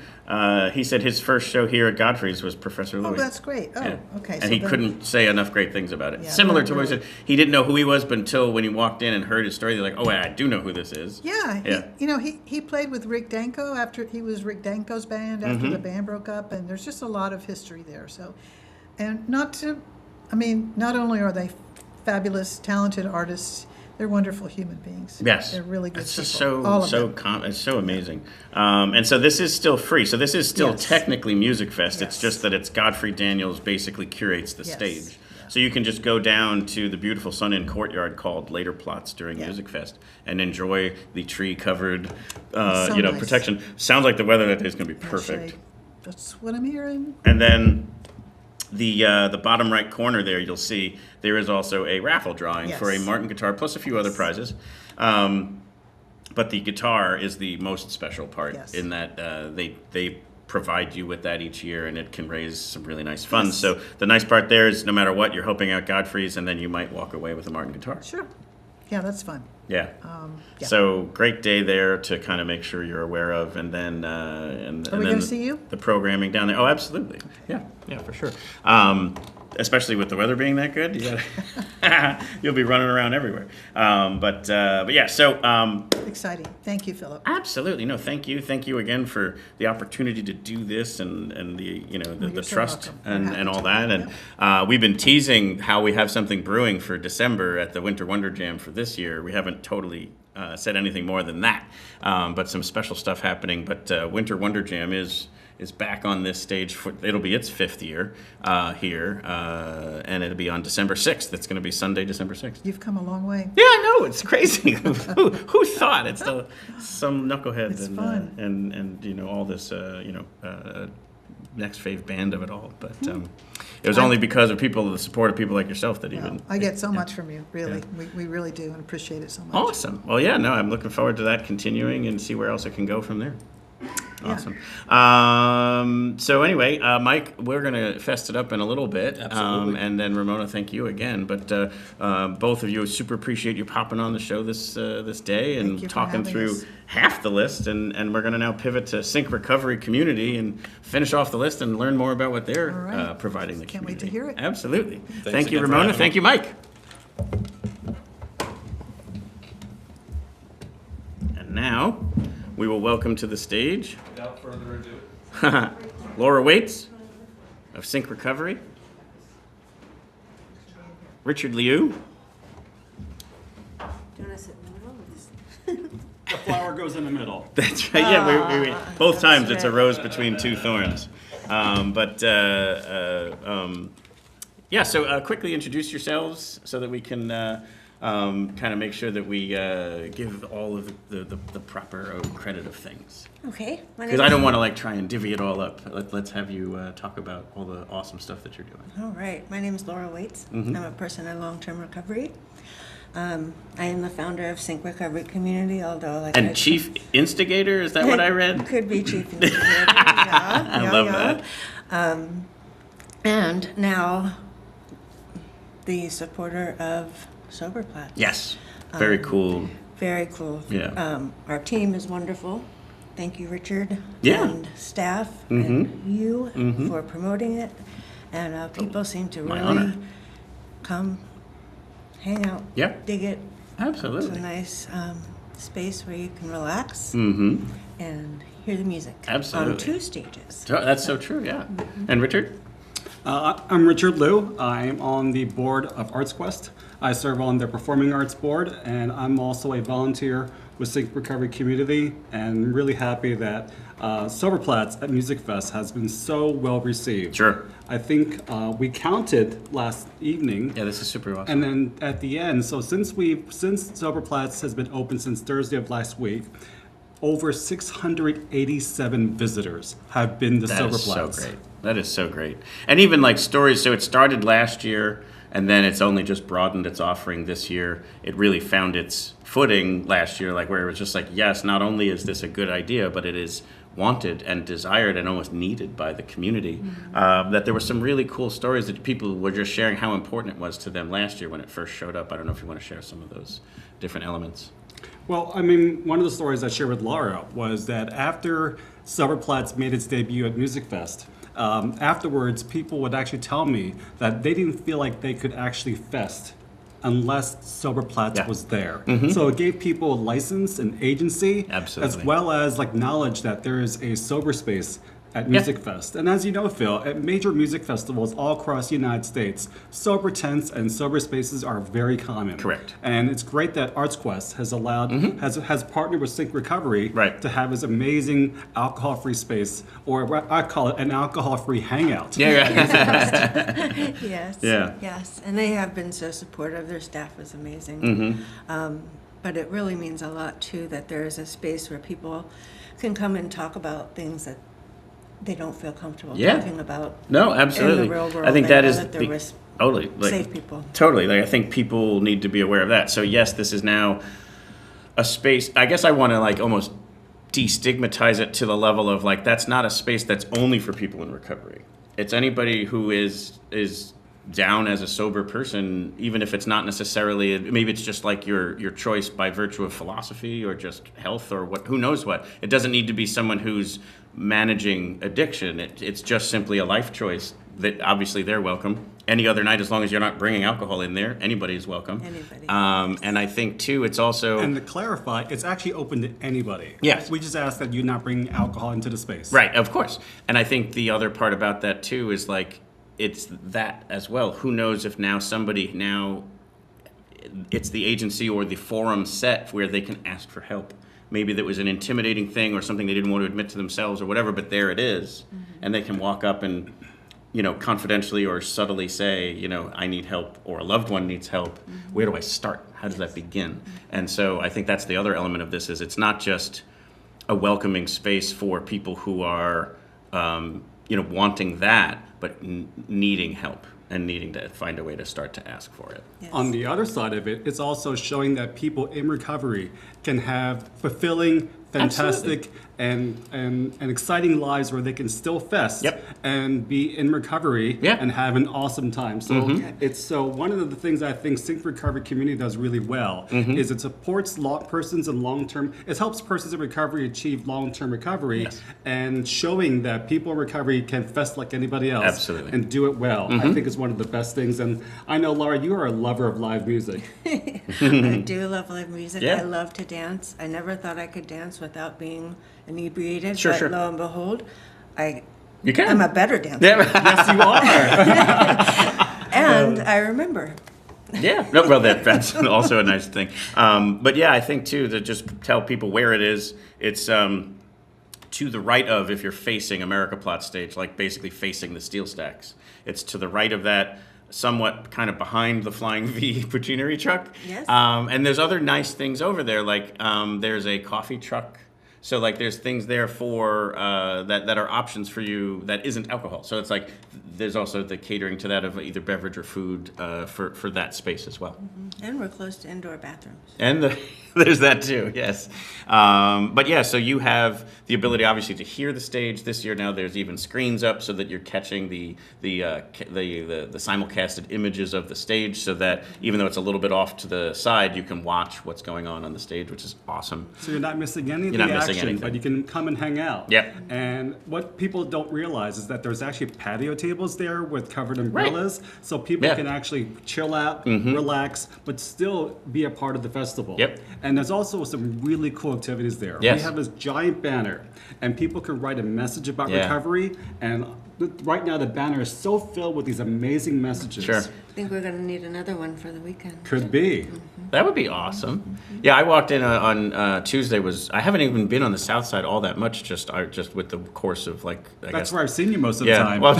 he said his first show here at Godfrey's was Professor Louis. Oh, that's great. Oh, Yeah. okay. And so he then- couldn't say enough great things about it. Yeah, Similar no, to what he really. said, he didn't know who he was, but until when he walked in and heard his story, they're like, oh, I do know who this is. Yeah, Yeah. he played with Rick Danko after he was Rick Danko's band after the band broke up, and there's just a lot of history there. So, and not only are they fabulous, talented artists, they're wonderful human beings. Yes. They're really good It's people. just All of them. it's so amazing. And so this is still free. So this is still Yes. technically Musikfest. It's Yes. just that it's Godfrey Daniels basically curates the Yes. stage. So you can just go down to the beautiful Sun Inn Courtyard called Later Platz during Musikfest and enjoy the tree-covered, So nice. protection. Sounds like the weather that day is going to be perfect. Shade. That's what I'm hearing. And then the bottom right corner there, you'll see there is also a raffle drawing for a Yes. Martin guitar plus a few other prizes. But the guitar is the most special part Yes. in that they provide you with that each year, and it can raise some really nice funds. Yes. So the nice part there is no matter what, you're helping out Godfrey's, and then you might walk away with a Martin guitar. Sure. Yeah, that's fun. Yeah. Yeah. So great day there to kind of make sure you're aware of, and then and Are we then gonna see you? the programming down there. Oh, absolutely. Yeah, for sure. especially with the weather being that good, you'll be running around everywhere. But yeah, so Exciting. Thank you, Philip. absolutely, no, thank you again for the opportunity to do this and the the you're so trust welcome. and all that. And we've been teasing how we have something brewing for December at the Winter Wonder Jam for this year. We haven't totally said anything more than that, but some special stuff happening. But Winter Wonder Jam is back on this stage. It'll be its 5th year here, and it'll be on December 6th. It's going to be Sunday, December 6th. You've come a long way. Yeah, I know, it's crazy. who thought? It's some knucklehead It's fun. and all this next fave band of it all. But it was only because of the support of people like yourself that even. I get so much from you, really. We really do, and appreciate it so much. Awesome. Well, yeah, no, I'm looking forward to that continuing and see where else it can go from there. Awesome. So anyway, Mike, we're going to fest it up in a little bit. Absolutely. And then Ramona, thank you again. But both of you, super appreciate you popping on the show this day Thank you and for talking having through us. half the list. And we're going to now pivot to Sync Recovery Community and finish off the list and learn more about what they're All right. providing the Can't community. wait to hear it. Absolutely. Thanks Thank you, again for Ramona. having Thank me. you, Mike. And now we will welcome to the stage Without further ado. Laura Waits of Sync Recovery, Richard Liu, Do you want to sit in the middle? The flower goes in the middle. that's right, yeah, we both times it's a rose between two thorns. Yeah, so quickly introduce yourselves so that we can kind of make sure that we give all of the proper credit of things. Okay. Because I don't want to try and divvy it all up. Let's have you talk about all the awesome stuff that you're doing. All right. My name is Laura Waits. Mhm. I'm a person in long-term recovery. I am the founder of Sync Recovery Community, although And chief instigator, is that what I read? Could be chief instigator. I love that. And now the supporter of SoberPlatz. Yes, very cool. Very cool. Yeah. Our team is wonderful. Thank you, Richard. Yeah. And staff Mhm. and you Mhm. for promoting it. And people seem to My really honor. come, hang out, Yeah. dig it. Absolutely. It's a nice space where you can relax Mm-hmm. and hear the music. Absolutely. On 2 stages. That's so true, yeah. And Richard? I'm Richard Liu. I'm on the board of ArtsQuest. I serve on their Performing Arts Board, and I'm also a volunteer with Sync Recovery Community, and really happy that SoberPlatz at Musikfest has been so well received. Sure. I think we counted last evening. Yeah, this is super awesome. And then at the end, so since SoberPlatz has been open since Thursday of last week, over 687 visitors have been to That SoberPlatz. is so great. That is so great. And even stories, so it started last year, and then it's only just broadened its offering this year. It really found its footing last year, where it was just yes, not only is this a good idea, but it is wanted and desired and almost needed by the community. That there were some really cool stories that people were just sharing how important it was to them last year when it first showed up. I don't know if you want to share some of those different elements. Well, I mean, one of the stories I shared with Laura was that after SoberPlatz made its debut at Musikfest, afterwards, people would actually tell me that they didn't feel like they could actually fest unless SoberPlatz was there. Mhm. So it gave people a license and agency, Absolutely. as well as knowledge that there is a sober space at Yeah. Musikfest. And as you know, Phil, at major music festivals all across the United States, sober tents and sober spaces are very common. Correct. And it's great that ArtsQuest has allowed, has partnered with Sync Recovery to have this amazing alcohol-free space, or what I call it an alcohol-free hangout. Yes. Yeah. Yes. And they have been so supportive. Their staff is amazing. Mhm. But it really means a lot, too, that there is a space where people can come and talk about things that they don't feel comfortable talking about. No, absolutely. In the real world. I think They that know is that they're totally safe people. Totally. I think people need to be aware of that. So yes, this is now a space. I guess I want to almost destigmatize it to the level of that's not a space that's only for people in recovery. It's anybody who is down as a sober person, even if it's not necessarily, maybe it's just your choice by virtue of philosophy or just health or who knows what. It doesn't need to be someone who's managing addiction. It's just simply a life choice that obviously they're welcome. any other night, as long as you're not bringing alcohol in there. Anybody is welcome. And I think, too, it's also... And to clarify, it's actually open to anybody. Yes. We just ask that you not bring alcohol into the space. Right, of course. And I think the other part about that, too, is like, it's that as well. Who knows if now it's the agency or the forum set where they can ask for help. Maybe that was an intimidating thing or something they didn't want to admit to themselves or whatever, but there it is. And they can walk up and, confidentially or subtly say, I need help, or a loved one needs help. Where do I start? How does that begin? And so I think that's the other element of this, is it's not just a welcoming space for people who are, wanting that, but needing help and needing to find a way to start to ask for it. Yes. On the other side of it, it's also showing that people in recovery can have fulfilling, fantastic, and exciting lives where they can still fest and be in recovery and have an awesome time. So it's one of the things I think Sync Recovery community does really well is it supports persons in long-term, it helps persons in recovery achieve long-term recovery and showing that people in recovery can fest like anybody else and do it well. I think it's one of the best things. And I know, Laura, you are a lover of live music. I do love live music. I love to dance. I never thought I could dance without being inebriated, but lo and behold, I'm a better dancer. Yes, you are. And I remember. That's also a nice thing. But I think too, to just tell people where it is, it's to the right of, if you're facing AmericaPlatz stage, like basically facing the steel stacks. It's to the right of that, somewhat kind of behind the Flying V machinery truck. Yes. And there's other nice things over there, like there's a coffee truck. So like there's things there for that are options for you that isn't alcohol. So it's like there's also the catering to that of either beverage or food for that space as well. And we're close to indoor bathrooms. And there's that too, yes. But so you have the ability obviously to hear the stage. This year now there's even screens up so that you're catching the simulcasted images of the stage, so that even though it's a little bit off to the side, you can watch what's going on the stage, which is awesome. So you're not missing any of the action, but you can come and hang out. Yep. And what people don't realize is that there's actually patio tables there with covered umbrellas, so people can actually chill out, relax, but still be a part of the festival. Yep. And there's also some really cool activities there. Yes. We have this giant banner, and people can write a message about recovery, and right now the banner is so filled with these amazing messages. Sure. I think we're going to need another one for the weekend. Could be. That would be awesome. Yeah, I walked in on Tuesday. I haven't even been on the south side all that much, just with the course of I That's guess where I've seen you most of the time. Well,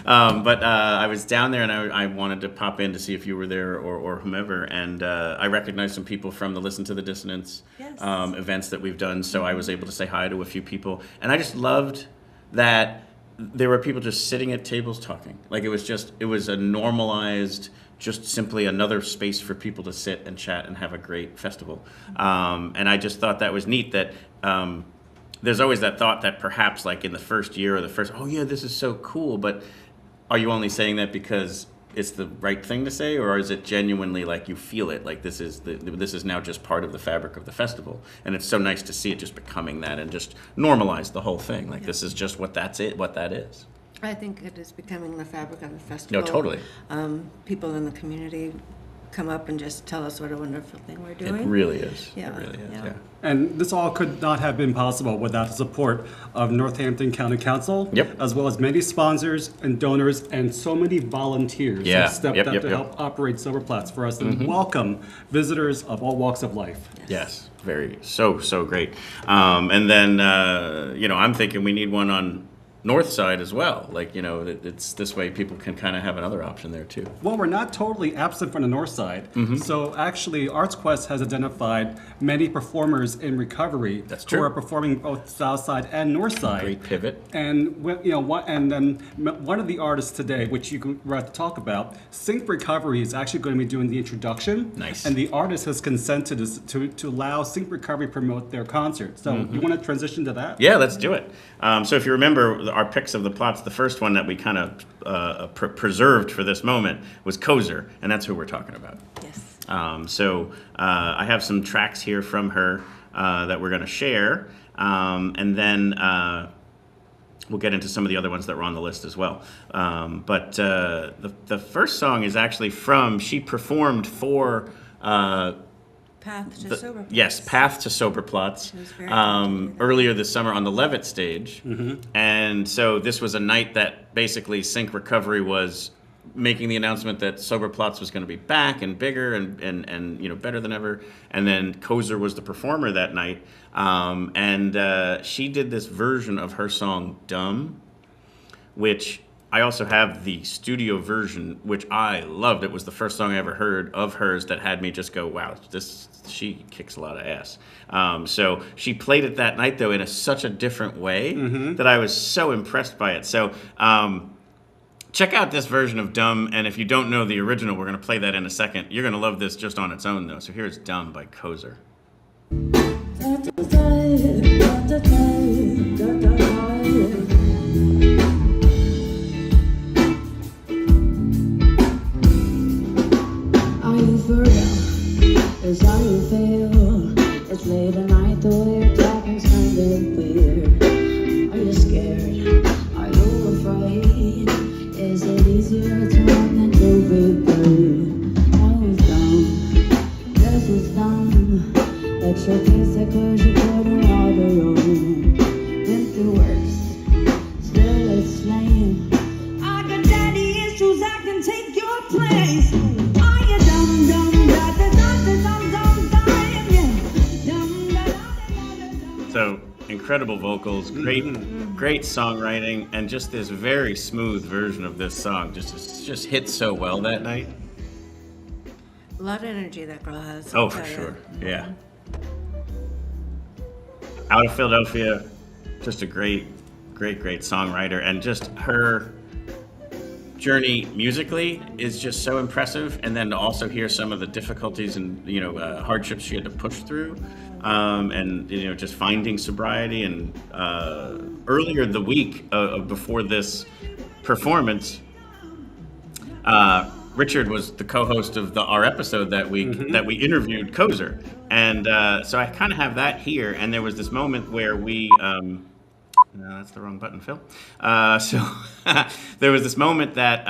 but I was down there and I wanted to pop in to see if you were there or whomever, and I recognized some people from the Listen to the Dissonance events that we've done, so I was able to say hi to a few people, and I just loved that there were people just sitting at tables talking. Like it was a normalized, just simply another space for people to sit and chat and have a great festival. And I just thought that was neat that there's always that thought that perhaps like in the first year or this is so cool, but are you only saying that because it's the right thing to say, or is it genuinely like you feel it, like this is now just part of the fabric of the festival? And it's so nice to see it just becoming that and just normalize the whole thing. Like this is just what that is. I think it is becoming the fabric of the festival. No, totally. People in the community come up and just tell us what a wonderful thing we're doing. It really is. Yeah. It really is, yeah. And this all could not have been possible without the support of Northampton County Council, as well as many sponsors and donors and so many volunteers who stepped up to help operate SoberPlatz for us and welcome visitors of all walks of life. Yes, so great. And then, I'm thinking we need one on north side as well. Like, it's this way people can kind of have another option there too. Well, we're not totally absent from the north side. So actually, ArtsQuest has identified many performers in recovery who are performing both south side and north side. Great pivot. And and then one of the artists today, which we're about to talk about, Sync Recovery is actually going to be doing the introduction. Nice. And the artist has consented to allow Sync Recovery promote their concert. So you want to transition to that? Yeah, let's do it. So if you remember our picks of the Platz, the first one that we kind of preserved for this moment was KOSER, and that's who we're talking about. Yes. So I have some tracks here from her that we're going to share, and then we'll get into some of the other ones that were on the list as well. But the first song is actually she performed for Path to SoberPlatz. Yes, Path to SoberPlatz earlier this summer on the Levitt stage. And so this was a night that basically Sync Recovery was making the announcement that SoberPlatz was going to be back and bigger and better than ever. And then KOSER was the performer that night. And she did this version of her song Dumb, which I also have the studio version, which I loved. It was the first song I ever heard of hers that had me just go, wow, she kicks a lot of ass. So she played it that night, though, in such a different way that I was so impressed by it. So check out this version of Dumb, and if you don't know the original, we're going to play that in a second. You're going to love this just on its own, though. So here's Dumb by KOSER. Is how you feel. It's late at night, the way you're talking's kind of weird. Are you scared? Are you afraid? Is it easier to run than to be brave? I was dumb, this was dumb. Let your kids take cause you couldn't water on. Been through worse, still it's lame. I got daddy issues, I can take your place. Are you dumb, dumb? So incredible vocals, great songwriting, and just this very smooth version of this song just hit so well that night. A lot of energy that girl has. Oh, for sure. Yeah. Out of Philadelphia, just a great songwriter, and just her journey musically is just so impressive. And then to also hear some of the difficulties and hardships she had to push through. And just finding sobriety, and earlier the week before this performance, Richard was the co-host of our episode that week that we interviewed KOSER, and so I kind of have that here. And there was this moment where we no, that's the wrong button, Phil. So there was this moment that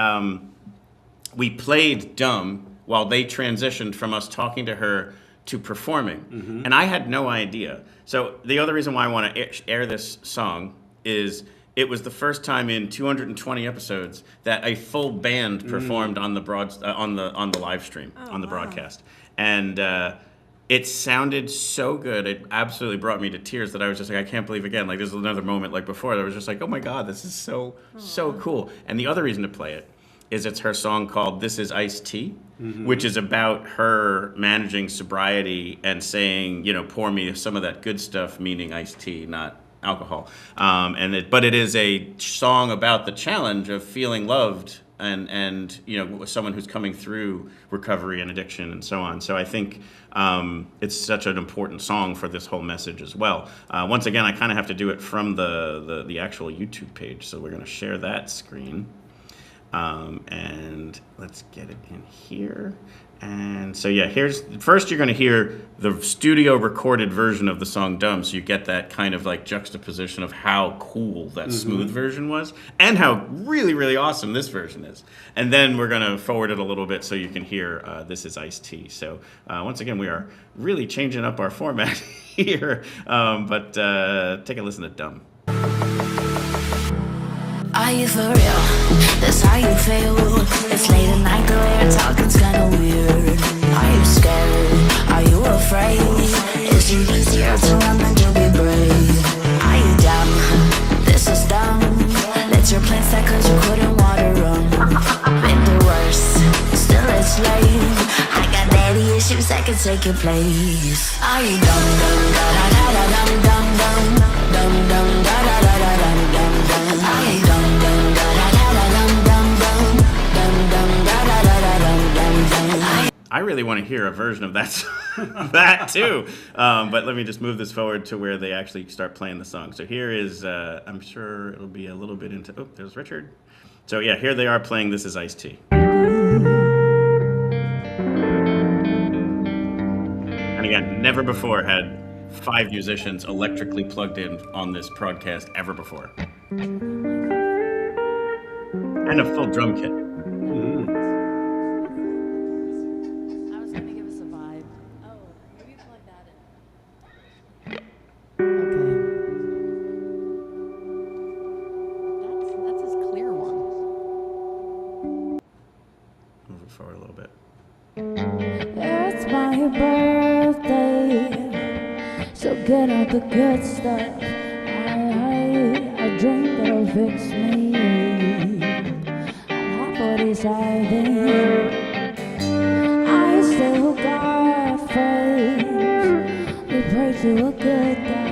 we played Dumb while they transitioned from us talking to her to performing, and I had no idea. So the other reason why I want to air this song is it was the first time in 220 episodes that a full band performed on the on the live stream, on the broadcast, and it sounded so good. It absolutely brought me to tears that I was just like, I can't believe again. Like, there's another moment like before that was just like, oh my God, this is so cool. And the other reason to play it is it's her song called This Is Iced Tea, which is about her managing sobriety and saying, pour me some of that good stuff, meaning iced tea, not alcohol. But it is a song about the challenge of feeling loved and someone who's coming through recovery and addiction and so on. So I think it's such an important song for this whole message as well. Once again, I kind of have to do it from the actual YouTube page, so we're going to share that screen. And let's get it in here. And so yeah, first you're going to hear the studio recorded version of the song Dumb, so you get that kind of like juxtaposition of how cool that smooth version was and how really, really awesome this version is. And then we're going to forward it a little bit so you can hear This Is Iced Tea. So once again, we are really changing up our format here, but take a listen to Dumb. Are you for real? That's how you feel. It's late at night, the way you're talking's kinda weird. Are you scared? Are you afraid? Is it easier to run than to be brave? Are you dumb? This is dumb. Let your plans die cause you couldn't water them. Been through worse, still it's late. I got daddy issues that can take your place. Are you dumb, dumb, da da da da dum dum dum, dum dum da da da da dum dum dum? Are you dumb? I really want to hear a version of that too. But let me just move this forward to where they actually start playing the song. So here is, I'm sure it'll be a little bit into, oh, there's Richard. So yeah, here they are playing This Is Iced Tea. And again, never before had 5 musicians electrically plugged in on this broadcast ever before. And a full drum kit. I was gonna give us a vibe. Oh, maybe plug that in. Okay. That's his clear one. Move it forward a little bit. It's my birthday, so get out the good stuff. I drink that'll fix me. I'm half what he's having. I still got faith. We pray to a good guy.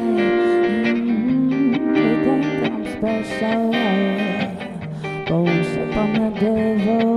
We think I'm special, but we step on the devil.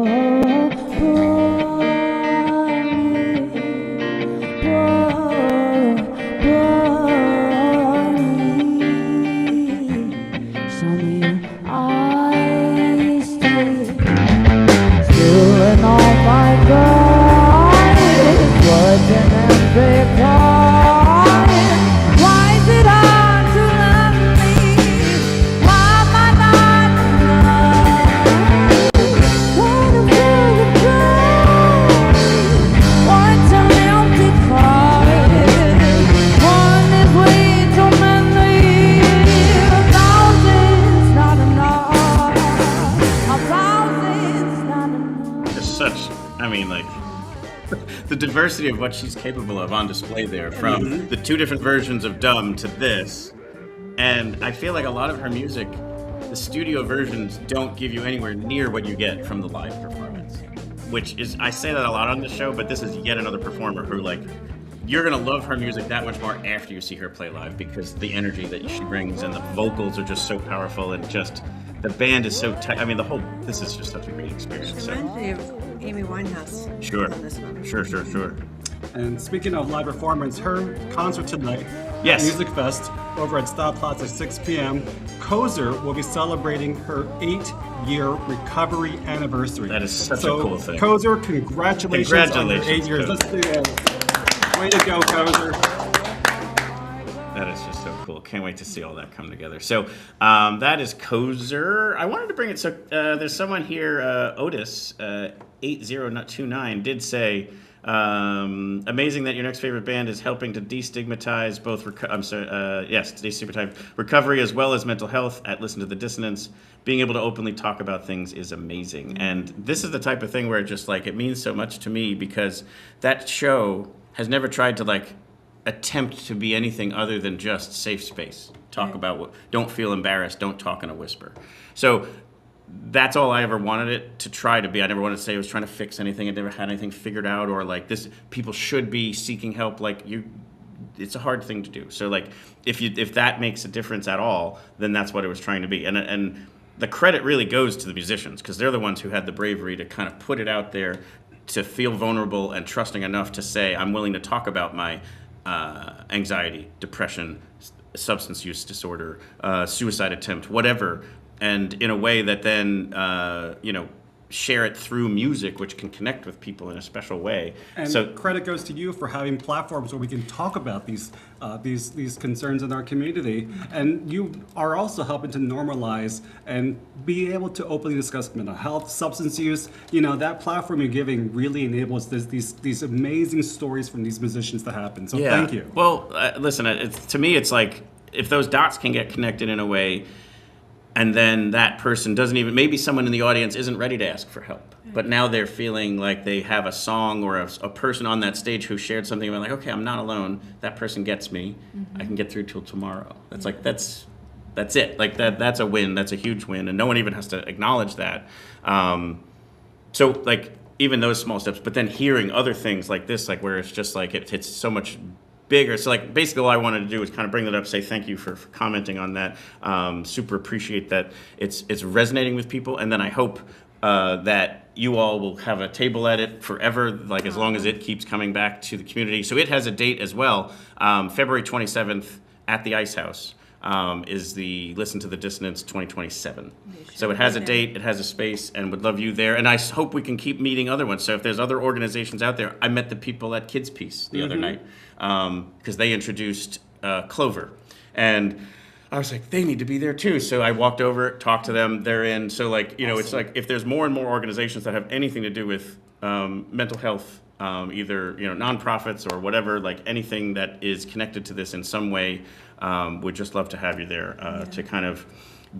The diversity of what she's capable of on display there, from the 2 different versions of Dumb to this. And I feel like a lot of her music, the studio versions don't give you anywhere near what you get from the live performance. Which is, I say that a lot on the show, but this is yet another performer who, like, you're gonna love her music that much more after you see her play live, because the energy that she brings and the vocals are just so powerful, and just the band is so tight. I mean, this is just such a great experience. She reminds me of Amy Winehouse. Sure. On this one. Sure. And speaking of live performance, her concert tonight, yes, Musikfest, over at SoberPlatz at 6 p.m. KOSER will be celebrating her 8-year recovery anniversary. That is such a cool thing. KOSER, congratulations on your 8 years. Let's do that. Way to go, KOSER. That is just so cool. Can't wait to see all that come together. So that is KOSER. I wanted to bring it. So there's someone here, Otis, 8029, did say, amazing that your next favorite band is helping to destigmatize both destigmatize recovery as well as mental health at Listen to the Dissonance. Being able to openly talk about things is amazing. And this is the type of thing where it means so much to me, because that show has never tried to attempt to be anything other than just safe space. Talk about don't feel embarrassed, don't talk in a whisper. So that's all I ever wanted it to try to be. I never wanted to say I was trying to fix anything. I never had anything figured out, or this people should be seeking help. It's a hard thing to do. So if that makes a difference at all, then that's what it was trying to be. And the credit really goes to the musicians, because they're the ones who had the bravery to kind of put it out there, to feel vulnerable and trusting enough to say, I'm willing to talk about my anxiety, depression, substance use disorder, suicide attempt, whatever, and in a way that then share it through music, which can connect with people in a special way. And so credit goes to you for having platforms where we can talk about these concerns in our community. And you are also helping to normalize and be able to openly discuss mental health, substance use. That platform you're giving really enables these amazing stories from these musicians to happen. So thank you. Well, listen, to me, it's like, if those dots can get connected in a way, and then that person maybe someone in the audience isn't ready to ask for help, but now they're feeling like they have a song or a person on that stage who shared something, and they're like, okay, I'm not alone. That person gets me. I can get through till tomorrow. That's that's it. That's a win. That's a huge win, and no one even has to acknowledge that. So even those small steps, but then hearing other things like this, where it's just it's so much bigger. So basically all I wanted to do was kind of bring that up, say thank you for commenting on that. Super appreciate that it's resonating with people, and then I hope that you all will have a table at it forever, as long as it keeps coming back to the community. So it has a date as well. February 27th at the Ice House is the Listen to the Dissonance 2027. So it has a date, it has a space, and would love you there. And I hope we can keep meeting other ones. So if there's other organizations out there, I met the people at Kids Piece the other night, because they introduced Clover. And I was like, they need to be there too. So I walked over, talked to them. They're in. So like, it's like if there's more and more organizations that have anything to do with mental health, either nonprofits or whatever, like anything that is connected to this in some way, would just love to have you there to kind of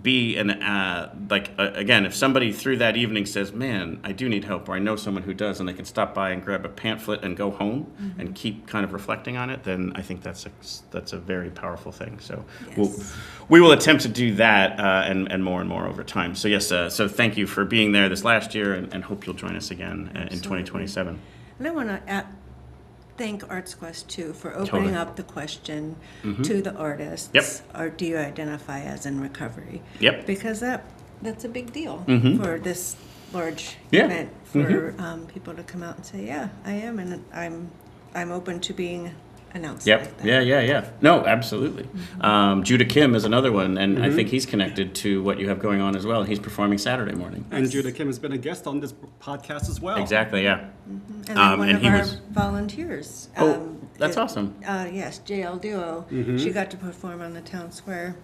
be again, if somebody through that evening says, man, I do need help, or I know someone who does, and they can stop by and grab a pamphlet and go home and keep kind of reflecting on it, then I think that's a very powerful thing. So we will attempt to do that and more over time. So yes, so thank you for being there this last year, and hope you'll join us again in 2027. And I want to thank ArtsQuest too for opening up the question to the artists. Yep. Or do you identify as in recovery? Yep. Because that's a big deal for this large event for people to come out and say, yeah, I am, and I'm open to being announced. Yep. Like that. Yeah. No, absolutely. Judah Kim is another one, and I think he's connected to what you have going on as well. He's performing Saturday morning. And Judah Kim has been a guest on this podcast as well. Exactly, yeah. And then one of our volunteers. That's awesome. Yes, JL Duo. She got to perform on the town square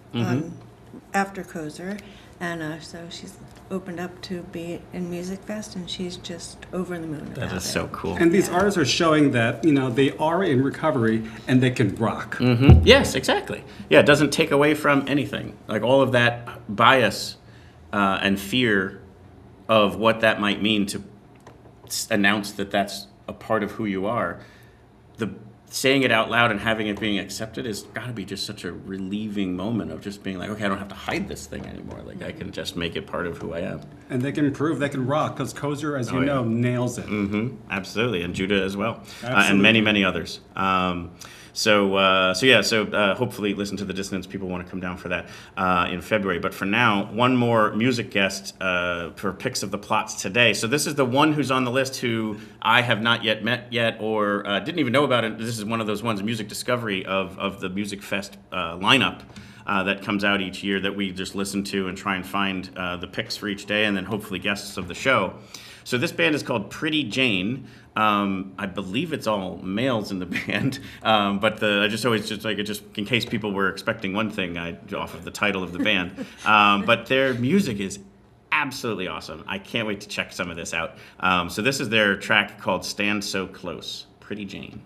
after KOSER. And so she's opened up to be in Musikfest, and she's just over the moon about it. That is so cool. And these artists are showing that, they are in recovery and they can rock. Yes, exactly. Yeah, it doesn't take away from anything. Like all of that bias and fear of what that might mean to announce that that's a part of who you are. Saying it out loud and having it being accepted has got to be just such a relieving moment of just being like, okay, I don't have to hide this thing anymore. Like I can just make it part of who I am. And they can prove they can rock, because KOSER, as you know, nails it. Absolutely, and Judah as well, and many others. So hopefully Listen to the Dissonance people want to come down for that in February. But for now, one more music guest for Picks of the Platz today. So this is the one who's on the list who I have not yet met yet, or didn't even know about it. This is one of those ones, music discovery of the Musikfest lineup that comes out each year that we just listen to and try and find the picks for each day, and then hopefully guests of the show. So this band is called Pretty Jane. I believe it's all males in the band, but I just always just in case people were expecting one thing off of the title of the band. But their music is absolutely awesome. I can't wait to check some of this out. So this is their track called "Stand So Close." Pretty Jane.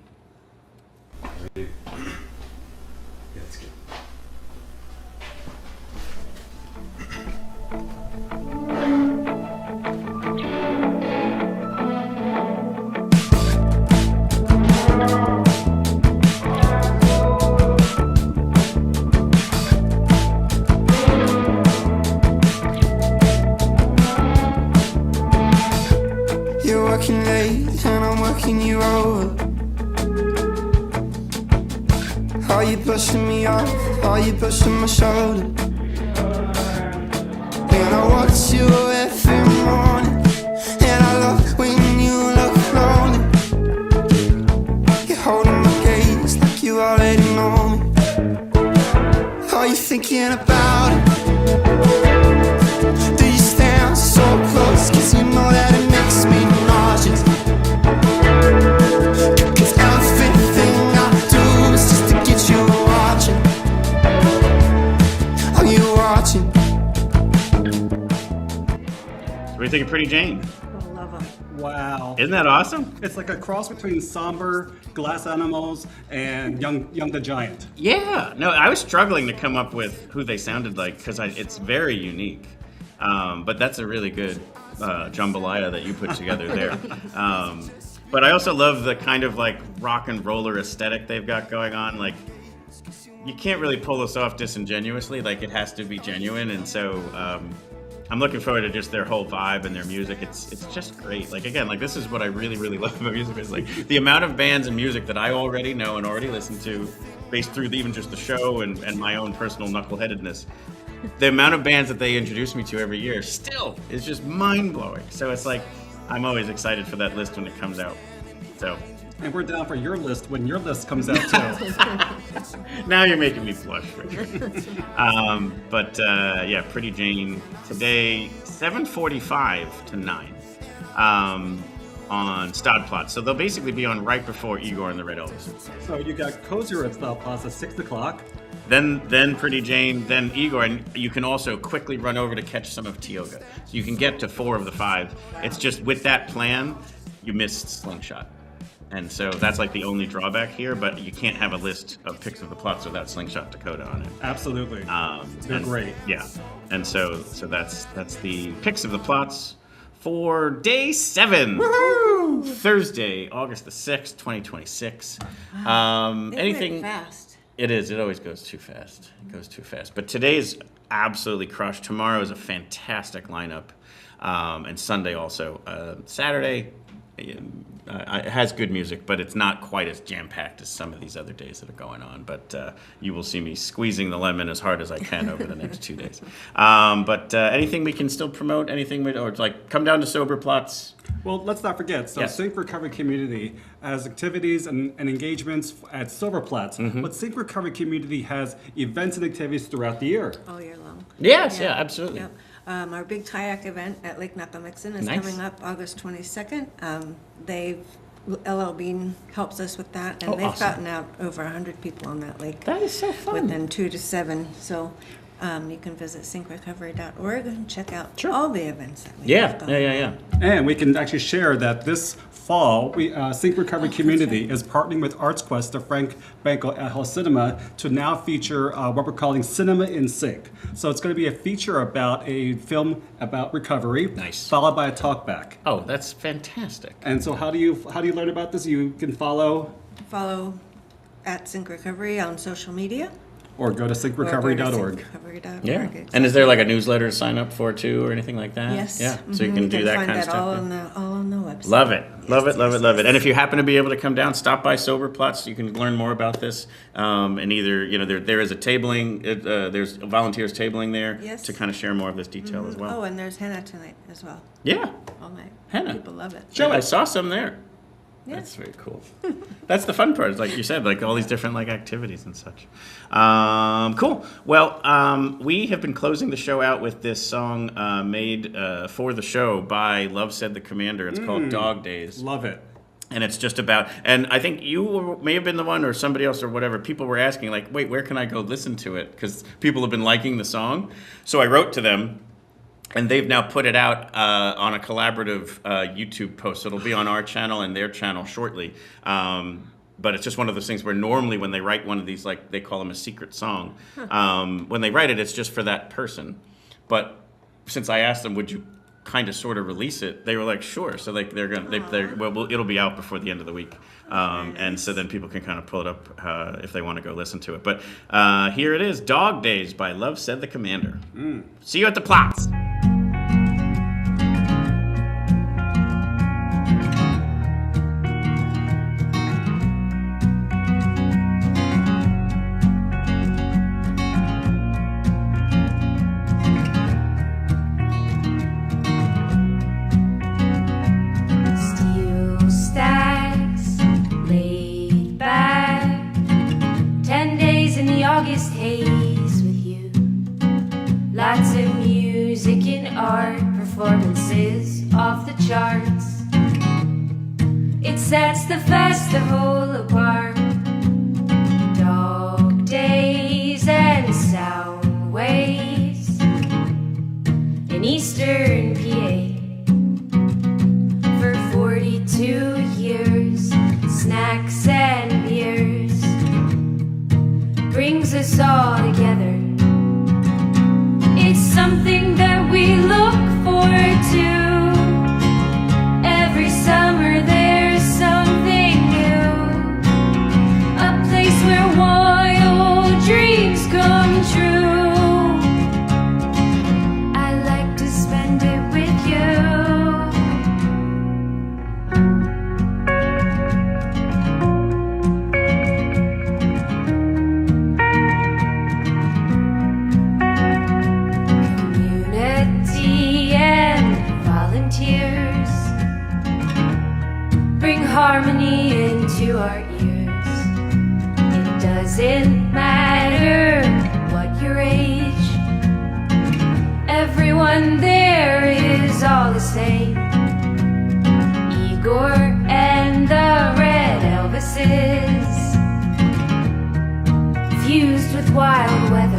You're working late and I'm working you over. Are you pushing me off? Are you pushing my shoulder? And I watch you every morning, and I love when you look lonely. You're holding my gaze like you already know me. Are you thinking about it? Do you stand so close? 'Cause you know that it makes me nauseous. 'Cause everything I do is just to get you watching. Are you watching? What do you think of Pretty Jane? I love them. Wow. Isn't that awesome? It's like a cross between Somber, Glass Animals, and Young the Giant. Yeah. No, I was struggling to come up with who they sounded like because it's very unique. But that's a really good jambalaya that you put together there. But I also love the kind of like rock and roller aesthetic they've got going on. Like, you can't really pull this off disingenuously. Like, it has to be genuine. And so I'm looking forward to just their whole vibe and their music. It's just great. Like, again, like, this is what I really, really love about music, is like the amount of bands and music that I already know and already listen to based through even just the show and my own personal knuckleheadedness. The amount of bands that they introduce me to every year still is just mind-blowing. So it's like, I'm always excited for that list when it comes out. So. And we're down for your list when your list comes out too. Now you're making me blush, Richard. Yeah, Pretty Jane today, 7:45 to 9. on SoberPlatz. So they'll basically be on right before Igor and the Red Elvises. So you got KOSER at SoberPlatz at 6 o'clock. Then Pretty Jane, then Igor, and you can also quickly run over to catch some of TIOGA. So you can get to 4 of the 5. It's just with that plan, you missed Slingshot. And so that's like the only drawback here, but you can't have a list of picks of the Platz without Slingshot Dakota on it. Absolutely. They're great. Yeah. And so that's the picks of the Platz for day 7. Woohoo! Thursday, August the 6th, 2026. Anything fast. It is. It always goes too fast. It goes too fast. But today's absolutely crushed. Tomorrow is a fantastic lineup, and Sunday also. Saturday it has good music, but it's not quite as jam-packed as some of these other days that are going on. But you will see me squeezing the lemon as hard as I can over the next 2 days. But anything we can still promote? Anything or like come down to SoberPlatz? Well, let's not forget. So, Yes. Sync Recovery Community has activities and engagements at SoberPlatz, but Sync Recovery Community has events and activities throughout the year. All year long. Yes, yeah, absolutely. Yep. Our big kayak event at Lake Nakamixon is Nice. coming up August 22nd. LL Bean helps us with that, and Oh, they've awesome. gotten out over 100 people on that lake. That is so fun. Within 2 to 7. So you can visit syncrecovery.org and check out all the events that we have going. Yeah. And we can actually share that this fall, Sync Recovery Community is partnering with ArtsQuest, the Frank Banco at Hall Cinema, to now feature what we're calling Cinema in Sync. So it's going to be a feature about a film about recovery, followed by a talkback. Oh, that's fantastic. And so how do you learn about this? You can follow at Sync Recovery on social media. or go to syncrecovery.org. Yeah. And is there like a newsletter to sign up for too or anything like that? Yes. Yeah. So you can do that kind of stuff. All on the website. Love it. Love it. And if you happen to be able to come down, stop by SoberPlatz. You can learn more about this. And either, there is a tabling, there's volunteers tabling there to kind of share more of this detail as well. Oh, and there's henna tonight as well. Yeah. All night. Henna. People love it. I saw some there. Yeah. That's very cool. That's the fun part, like you said, like all these different like activities and such. Cool. Well, we have been closing the show out with this song made for the show by Love Said the Commander. It's called Dog Days. Love it. And it's just about, and I think you may have been the one or somebody else or whatever, people were asking like, wait, where can I go listen to it? Because people have been liking the song. So I wrote to them. And they've now put it out on a collaborative YouTube post. So it'll be on our channel and their channel shortly. But it's just one of those things where normally when they write one of these, like they call them a secret song, when they write it, it's just for that person. But since I asked them, would you kind of sort of release it? They were like, sure. So like it'll be out before the end of the week. And so then people can kind of pull it up if they want to go listen to it. But here it is, Dog Days by Love Said the Commander. See you at the Platz. August haze with you. Lots of music and art, performances off the charts. It sets the festival apart. Dog days and sound waves in Eastern PA. For 42 years, snacks and beers brings us all together. It's something that we look forward to. Every summer there's something new. A place where wild dreams come true. I like to spend it with you. Harmony into our ears. It doesn't matter what your age. Everyone there is all the same. Igor wild